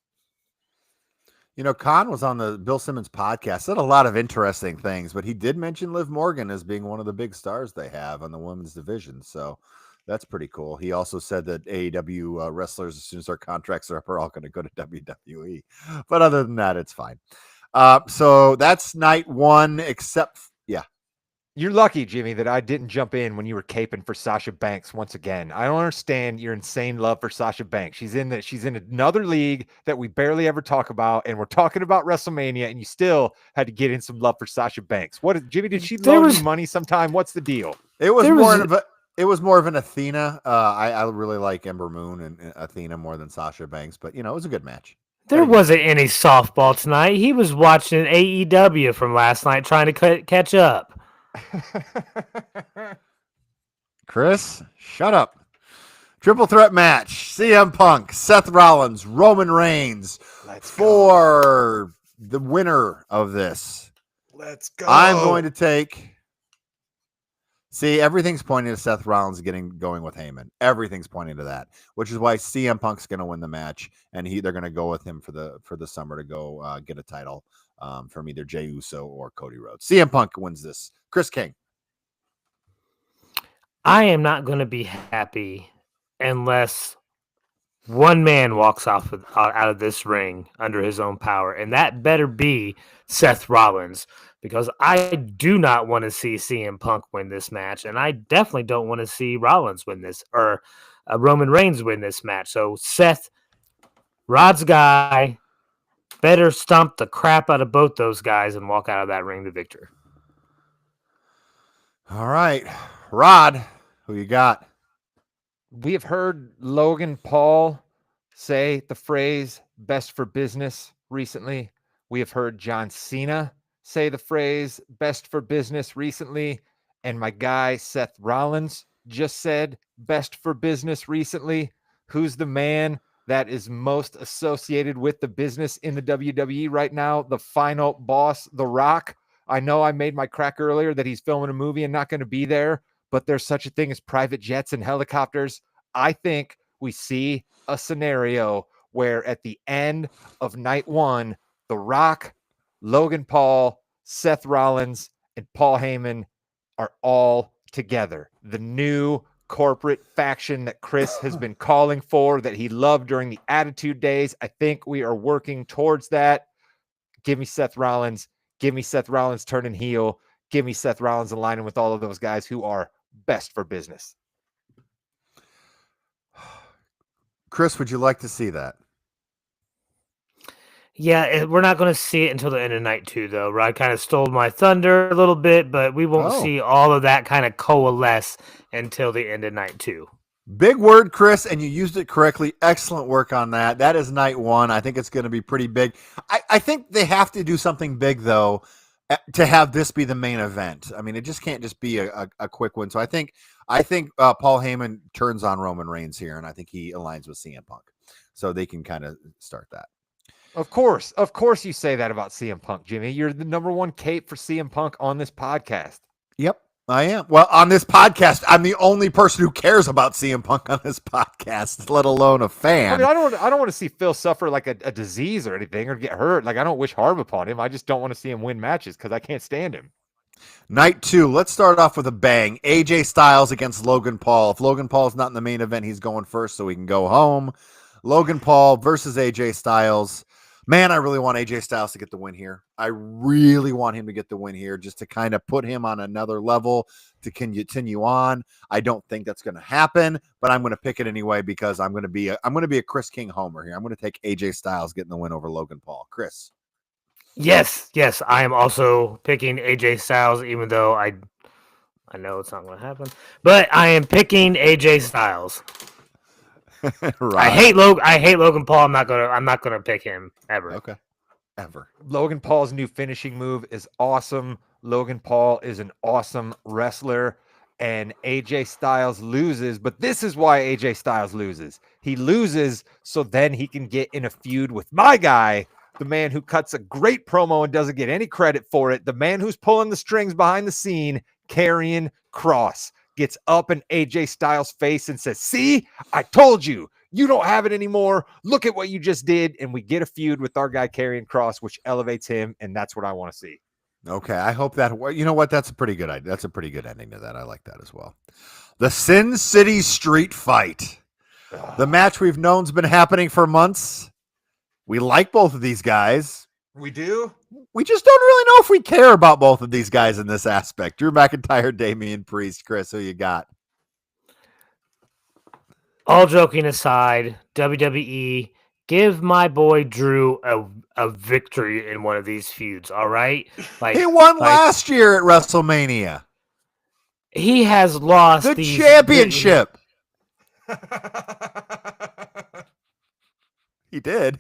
Khan was on the Bill Simmons podcast, said a lot of interesting things, but he did mention Liv Morgan as being one of the big stars they have on the women's division. So that's pretty cool. He also said that AEW wrestlers, as soon as their contracts are up, are all going to go to WWE. But other than that, it's fine. So that's night one, except, You're lucky, Jimmy, that I didn't jump in when you were caping for Sasha Banks once again. I don't understand your insane love for Sasha Banks. She's in another league that we barely ever talk about, and we're talking about WrestleMania, and you still had to get in some love for Sasha Banks. Jimmy, did she loan you money sometime? What's the deal? It was more of an Athena. I really like Ember Moon and Athena more than Sasha Banks, but it was a good match. There wasn't any softball tonight. He was watching AEW from last night, trying to catch up. Chris, shut up. Triple threat match: CM Punk, Seth Rollins, Roman Reigns for the winner of this. Let's go. I'm going to take. See, everything's pointing to Seth Rollins going with Heyman. Everything's pointing to that, which is why CM Punk's going to win the match, and they're going to go with him for the summer to go get a title from either Jey Uso or Cody Rhodes. CM Punk wins this. Chris King. I am not going to be happy unless one man walks out of this ring under his own power, and that better be Seth Rollins, because I do not want to see CM Punk win this match, and I definitely don't want to see Rollins win this, or Roman Reigns win this match. So Seth, Rod's guy, better stomp the crap out of both those guys and walk out of that ring the victor. All right. Rod, who you got? We have heard Logan Paul say the phrase best for business recently. We have heard John Cena say the phrase best for business recently. And my guy, Seth Rollins, just said best for business recently? Who's the man that is most associated with the business in the WWE right now? The final boss, The Rock. I know I made my crack earlier that he's filming a movie and not going to be there, but there's such a thing as private jets and helicopters. I think we see a scenario where at the end of night one, The Rock, Logan Paul, Seth Rollins, and Paul Heyman are all together. The new corporate faction that Chris has been calling for, that he loved during the Attitude Days. I think we are working towards that. Give me Seth Rollins. Give me Seth Rollins turning heel. Give me Seth Rollins aligning with all of those guys who are best for business. Chris, would you like to see that? Yeah, we're not going to see it until the end of night 2, though. Rod kind of stole my thunder a little bit, but we won't see all of that kind of coalesce until the end of night 2. Big word, Chris, and you used it correctly. Excellent work on that. That is night one. I think it's going to be pretty big. I think they have to do something big, though, to have this be the main event. I mean, it just can't just be a quick one. So I think Paul Heyman turns on Roman Reigns here, and I think he aligns with CM Punk. So they can kind of start that. Of course you say that about CM Punk, Jimmy. You're the number one cape for CM Punk on this podcast. Yep, I am. Well, on this podcast, I'm the only person who cares about CM Punk on this podcast, let alone a fan. I mean, I don't want to see Phil suffer like a disease or anything or get hurt. Like, I don't wish harm upon him. I just don't want to see him win matches because I can't stand him. Night 2, let's start off with a bang. AJ Styles against Logan Paul. If Logan Paul is not in the main event, he's going first so he can go home. Logan Paul versus AJ Styles. Man, I really want AJ Styles to get the win here. I really want him to get the win here just to kind of put him on another level to continue on. I don't think that's going to happen, but I'm going to pick it anyway because I'm going to be a Chris King homer here. I'm going to take AJ Styles getting the win over Logan Paul. Chris. Yes, I am also picking AJ Styles, even though I know it's not going to happen, but I am picking AJ Styles. Right. I hate Logan Paul. I'm not gonna pick him ever. Okay. Ever. Logan Paul's new finishing move is awesome. Logan Paul is an awesome wrestler, and AJ Styles loses, but this is why AJ Styles loses. He loses so then he can get in a feud with my guy, the man who cuts a great promo and doesn't get any credit for it, the man who's pulling the strings behind the scene, Karrion Kross. Gets up in AJ Styles' face and says, "See, I told you, you don't have it anymore. Look at what you just did." And we get a feud with our guy Karrion Kross, which elevates him, and that's what I want to see. Okay, I hope that. You know what? That's a pretty good idea. That's a pretty good ending to that. I like that as well. The Sin City Street Fight, the match we've known's been happening for months. We like both of these guys. We do. We just don't really know if we care about both of these guys in this aspect. Drew McIntyre, Damian Priest. Chris, who you got? All joking aside, WWE, give my boy Drew a victory in one of these feuds, all right? Like he won last year at WrestleMania. He has lost the championship. He did.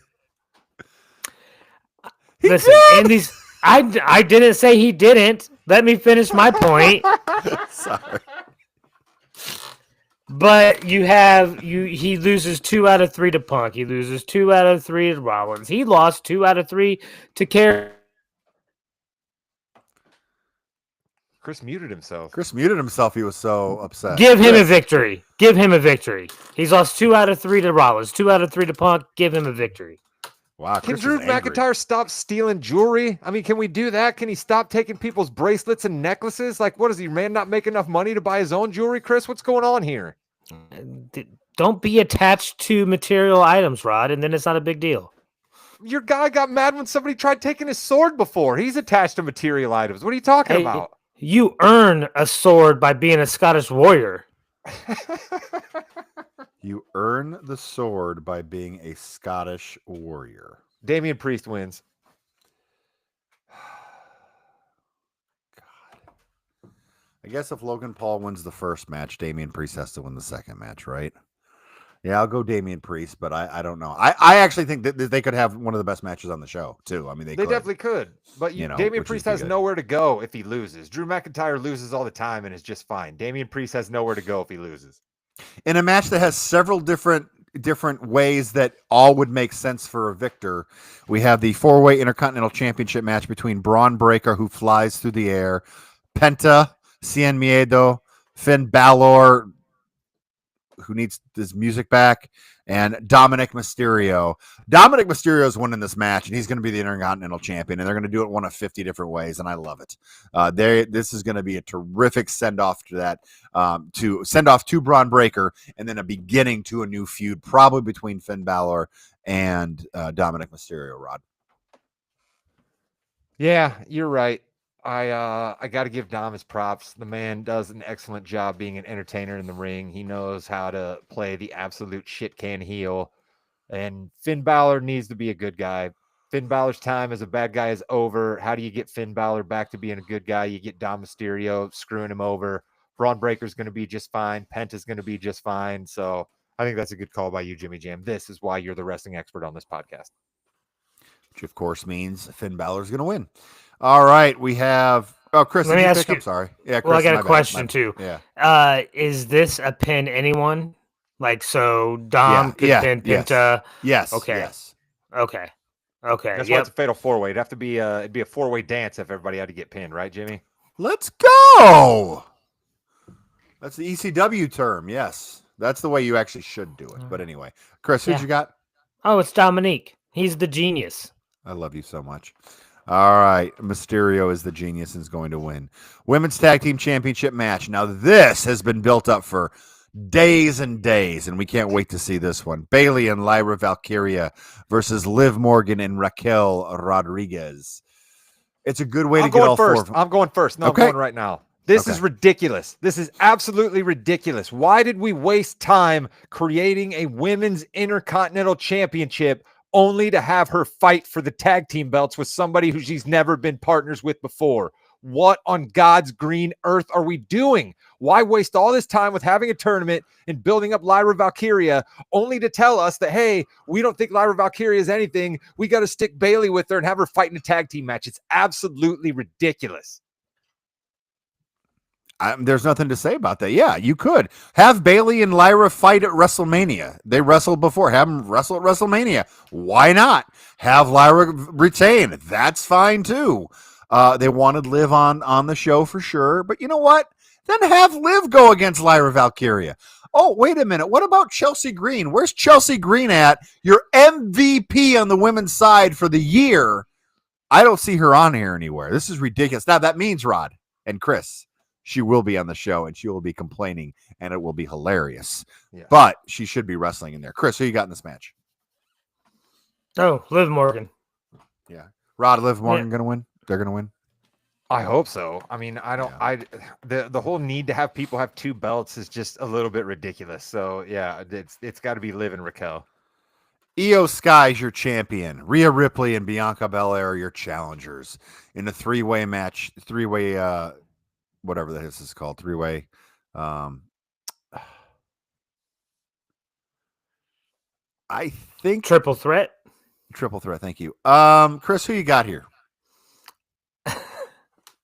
Listen, and these I didn't say he didn't. Let me finish my point. Sorry. But he loses 2 out of 3 to Punk. He loses 2 out of 3 to Rollins. He lost 2 out of 3 to Karrion. Chris muted himself. He was so upset. Give him a victory. He's lost 2 out of 3 to Rollins, 2 out of 3 to Punk. Give him a victory. Wow, can Drew McIntyre stop stealing jewelry? I mean, can we do that? Can he stop taking people's bracelets and necklaces? Like, what is he, man, not make enough money to buy his own jewelry, Chris? What's going on here? Don't be attached to material items, Rod, and then it's not a big deal. Your guy got mad when somebody tried taking his sword before. He's attached to material items. What are you talking about? You earn a sword by being a Scottish warrior. You earn the sword by being a Scottish warrior. Damian Priest wins. God. I guess if Logan Paul wins the first match, Damian Priest has to win the second match, right? Yeah, I'll go Damian Priest, but I don't know. I actually think that they could have one of the best matches on the show too. I mean, they could. definitely could. But Damian which Priest would be has good. nowhere to go if he loses. Drew McIntyre loses all the time and is just fine. Damian Priest has nowhere to go if he loses. In a match that has several different ways that all would make sense for a victor, we have the 4-way Intercontinental Championship match between Braun Breaker, who flies through the air, Penta, Cien Miedo, Finn Balor, who needs his music back, and Dominic Mysterio. Dominic Mysterio is winning this match, and he's going to be the Intercontinental Champion, and they're going to do it one of 50 different ways, and I love it. This is going to be a terrific send-off to that, to send off to Braun Breaker, and then a beginning to a new feud, probably between Finn Balor and Dominic Mysterio, Rod. Yeah, you're right. I got to give Dom his props. The man does an excellent job being an entertainer in the ring. He knows how to play the absolute shit can heel. And Finn Balor needs to be a good guy. Finn Balor's time as a bad guy is over. How do you get Finn Balor back to being a good guy? You get Dom Mysterio screwing him over. Braun Breaker's going to be just fine. Penta's going to be just fine. So I think that's a good call by you, Jimmy Jam. This is why you're the wrestling expert on this podcast. Which, of course, means Finn Balor's going to win. All right, we have. Oh, Chris, Let me ask you. I'm sorry. Yeah, Chris, well, I got a question too. Yeah. Is this a pin anyone? Like, so Dom could pin Penta. Yes. Okay. Yes. Okay. That's why it's a fatal 4-way. It'd be a 4-way dance if everybody had to get pinned, right, Jimmy? Let's go. That's the ECW term. Yes, that's the way you actually should do it. But anyway, Chris, who'd you got? Oh, it's Dominique. He's the genius. I love you so much. All right. Mysterio is the genius and is going to win. Women's Tag Team Championship match. Now, this has been built up for days and days, and we can't wait to see this one. Bayley and Lyra Valkyria versus Liv Morgan and Raquel Rodriguez. It's a good way to get all first. four. I'm going first. No, okay. I'm going right now. This is ridiculous. This is absolutely ridiculous. Why did we waste time creating a women's Intercontinental Championship only to have her fight for the tag team belts with somebody who she's never been partners with before? What on God's green earth are we doing? Why waste all this time with having a tournament and building up Lyra Valkyria only to tell us that, hey, we don't think Lyra Valkyria is anything. We got to stick Bayley with her and have her fight in a tag team match. It's absolutely ridiculous. There's nothing to say about that. Yeah, you could have Bayley and Lyra fight at WrestleMania. They wrestled before. Have them wrestle at WrestleMania. Why not? Have Lyra retain. That's fine too. They wanted Liv on the show for sure. But you know what? Then have Liv go against Lyra Valkyria. Oh, wait a minute. What about Chelsea Green? Where's Chelsea Green at? Your MVP on the women's side for the year. I don't see her on here anywhere. This is ridiculous. Now, that means, Rod and Chris, she will be on the show and she will be complaining and it will be hilarious. Yeah. But she should be wrestling in there. Chris, who you got in this match? Oh, Liv Morgan. Yeah. Rod, Liv Morgan going to win? They're going to win? I hope so. I mean, the whole need to have people have two belts is just a little bit ridiculous. So yeah, it's got to be Liv and Raquel. Io Sky's your champion. Rhea Ripley and Bianca Belair are your challengers in a three-way match. Three-way, whatever this is called. Three-way. I think triple threat. Triple threat. Thank you. Chris, who you got here?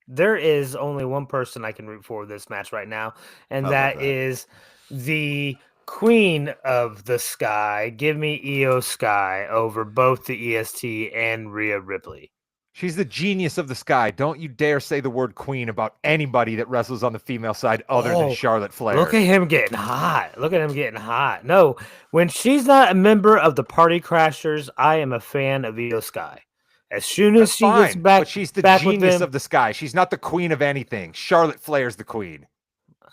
There is only one person I can root for this match right now, and that is the Queen of the Sky. Give me Io Sky over both the EST and Rhea Ripley. She's the genius of the Sky. Don't you dare say the word queen about anybody that wrestles on the female side other than Charlotte Flair. Look at him getting hot. No, when she's not a member of the Party Crashers, I am a fan of Io Sky. As soon as she gets back, but she's the genius of the Sky. She's not the queen of anything. Charlotte Flair's the queen.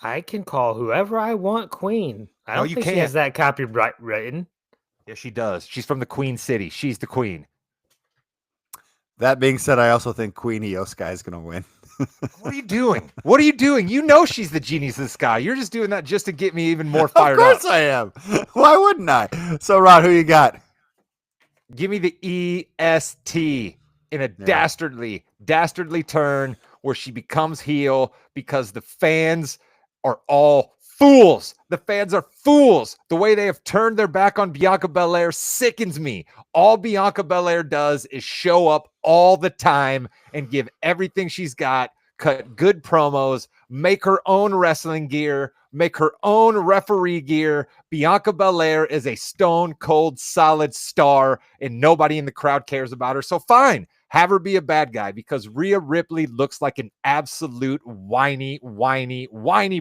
I can call whoever I want queen. I don't think she has that copyright written. Yeah, she does. She's from the Queen City. She's the queen. That being said, I also think Queen Io Sky is going to win. What are you doing? What are you doing? You know she's the genius of the Sky. You're just doing that just to get me even more fired up. Of course I am. Why wouldn't I? So, Rod, who you got? Give me the EST in a dastardly turn where she becomes heel because the fans are all fools. The fans are fools. The way they have turned their back on Bianca Belair sickens me. All Bianca Belair does is show up all the time and give everything she's got, cut good promos, make her own wrestling gear, make her own referee gear. Bianca Belair is a stone cold solid star, and nobody in the crowd cares about her. So fine, have her be a bad guy, because Rhea Ripley looks like an absolute whiny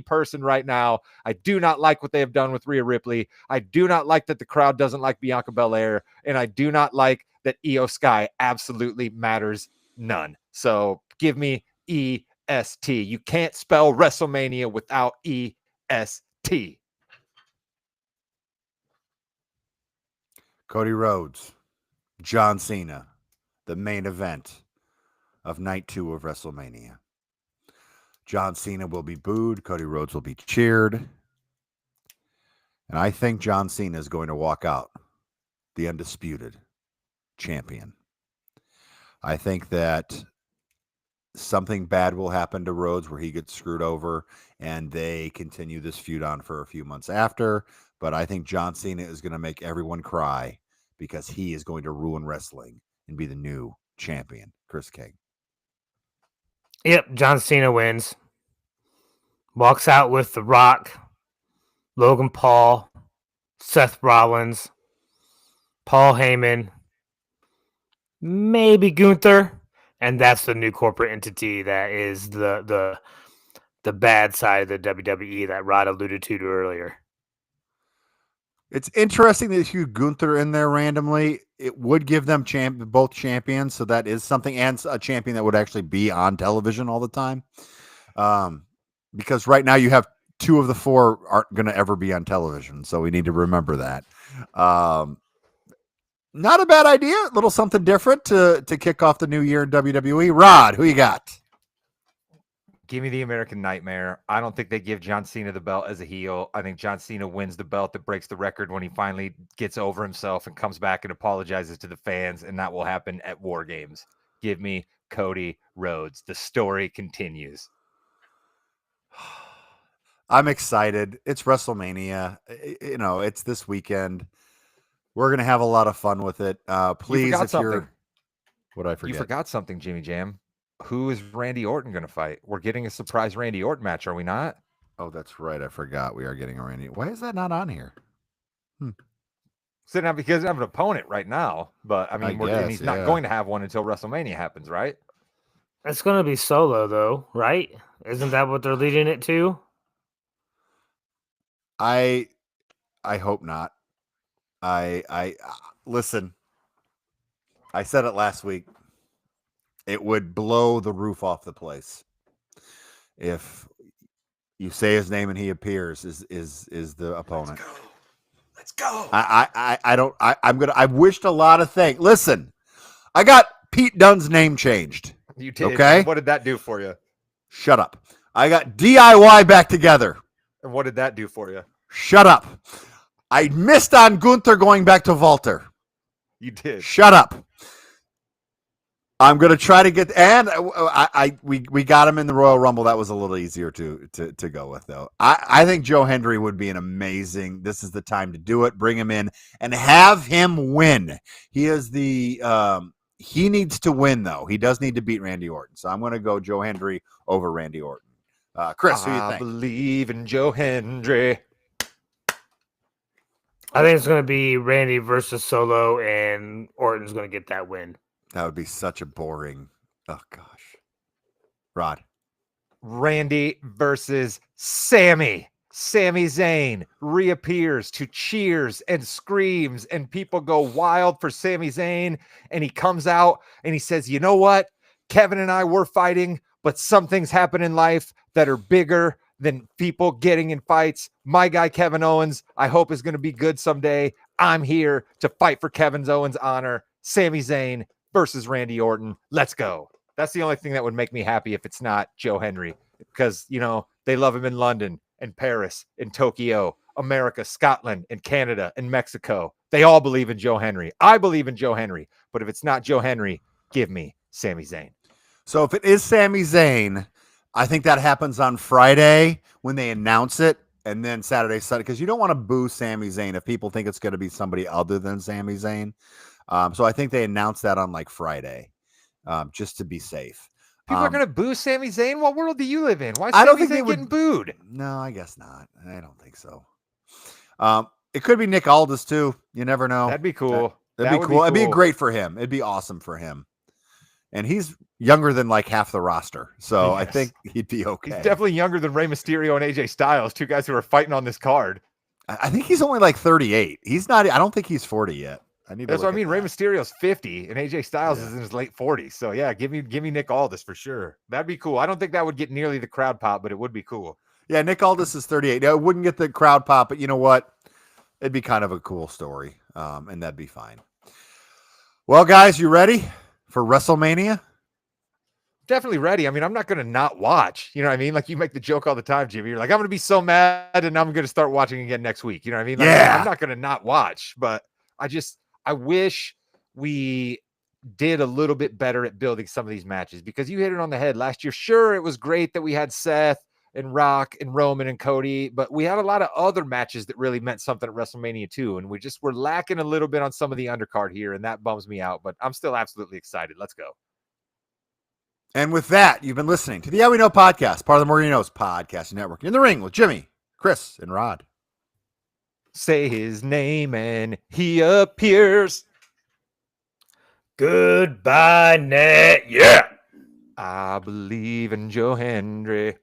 person right now. I do not like what they have done with Rhea Ripley. I do not like that the crowd doesn't like Bianca Belair, and I do not like that Io Sky absolutely matters none. So give me EST. You can't spell WrestleMania without EST. Cody Rhodes, John Cena, the main event of night 2 of WrestleMania. John Cena will be booed. Cody Rhodes will be cheered. And I think John Cena is going to walk out the undisputed champion. I think that something bad will happen to Rhodes where he gets screwed over and they continue this feud on for a few months after. But I think John Cena is going to make everyone cry because he is going to ruin wrestling and be the new champion. Chris King. Yep, John Cena wins. Walks out with The Rock, Logan Paul, Seth Rollins, Paul Heyman, maybe Gunther, and that's the new corporate entity that is the bad side of the WWE that Rod alluded to earlier. It's interesting that you Gunther in there randomly. It would give them both champions, so that is something, and a champion that would actually be on television all the time. Because right now you have 2 of the 4 aren't going to ever be on television, so we need to remember that. Not a bad idea. A little something different to kick off the new year in WWE. Rod, who you got? Give me the American Nightmare. I don't think they give John Cena the belt as a heel. I think John Cena wins the belt that breaks the record when he finally gets over himself and comes back and apologizes to the fans, and that will happen at War Games. Give me Cody Rhodes. The story continues. I'm excited. It's WrestleMania. You know, it's this weekend. We're going to have a lot of fun with it. Please, if you're... What did I forget? You forgot something, Jimmy Jam. Who is Randy Orton going to fight? We're getting a surprise Randy Orton match, are we not? Oh, that's right. I forgot we are getting a Randy. Why is that not on here? So now, because he doesn't have an opponent right now, but I mean, and he's not going to have one until WrestleMania happens, right? It's going to be Solo, though, right? Isn't that what they're leading it to? I hope not. I listen. I said it last week. It would blow the roof off the place if you say his name and he appears is the opponent. Let's go. I've wished a lot of things. Listen, I got Pete Dunne's name changed. You did. Okay. What did that do for you? Shut up. I got DIY back together. And what did that do for you? Shut up. I missed on Gunther going back to Walter. You did. Shut up. I'm going to try to get, and we got him in the Royal Rumble. That was a little easier to go with, though. I think Joe Hendry would be an amazing. This is the time to do it. Bring him in and have him win. He is he needs to win, though. He does need to beat Randy Orton. So I'm going to go Joe Hendry over Randy Orton. Chris, who do you think? I believe in Joe Hendry. I think it's going to be Randy versus Solo, and Orton's going to get that win. That would be such a boring. Oh, gosh. Rod. Randy versus Sammy. Sami Zayn reappears to cheers and screams, and people go wild for Sami Zayn. And he comes out and he says, you know what? Kevin and I were fighting, but some things happen in life that are bigger than people getting in fights. My guy, Kevin Owens, I hope is going to be good someday. I'm here to fight for Kevin Owens' honor. Sami Zayn versus Randy Orton. Let's go. That's the only thing that would make me happy if it's not Joe Hendry, because, you know, they love him in London and Paris and Tokyo, America, Scotland and Canada and Mexico. They all believe in Joe Hendry. I believe in Joe Hendry, but if it's not Joe Hendry, give me Sami Zayn. So if it is Sami Zayn, I think that happens on Friday when they announce it. and then Saturday, Sunday, because you don't want to boo Sami Zayn if people think it's going to be somebody other than Sami Zayn. So I think they announced that on like Friday, just to be safe. People are going to boo Sami Zayn. What world do you live in? Why is I don't Sami think they Zayn would- getting booed? No, I guess not. I don't think so. It could be Nick Aldis too. You never know. That'd be cool. That'd be cool. It'd be great for him. It'd be awesome for him. And he's younger than like half the roster, so I Yes. think he'd be okay. He's definitely younger than Rey Mysterio and AJ Styles, two guys who are fighting on this card. I think he's only like 38. He's not. I don't think he's 40 yet. I need. That's to what I look mean. at Rey that. Mysterio's 50, and AJ Styles Yeah. is in his late 40s. So yeah, give me Nick Aldis for sure. That'd be cool. I don't think that would get nearly the crowd pop, but it would be cool. Yeah, Nick Aldis is 38. Now, it wouldn't get the crowd pop, but you know what? It'd be kind of a cool story, and that'd be fine. Well, guys, you ready for WrestleMania? Definitely ready. I mean, I'm not going to not watch. You know what I mean? Like you make the joke all the time, Jimmy. You're like, I'm going to be so mad, and I'm going to start watching again next week. You know what I mean? Like, Yeah. I'm not going to not watch, but I wish we did a little bit better at building some of these matches, because you hit it on the head last year. Sure, it was great that we had Seth and Rock and Roman and Cody, but we had a lot of other matches that really meant something at WrestleMania too, and we just were lacking a little bit on some of the undercard here, and that bums me out, but I'm still absolutely excited. Let's go. And with that, you've been listening to the Yeah We Know podcast, part of the More You Knows podcast network. In the ring with Jimmy, Chris, and Rod. Say his name and he appears. Goodbye, net. Yeah. I believe in Joe Hendry.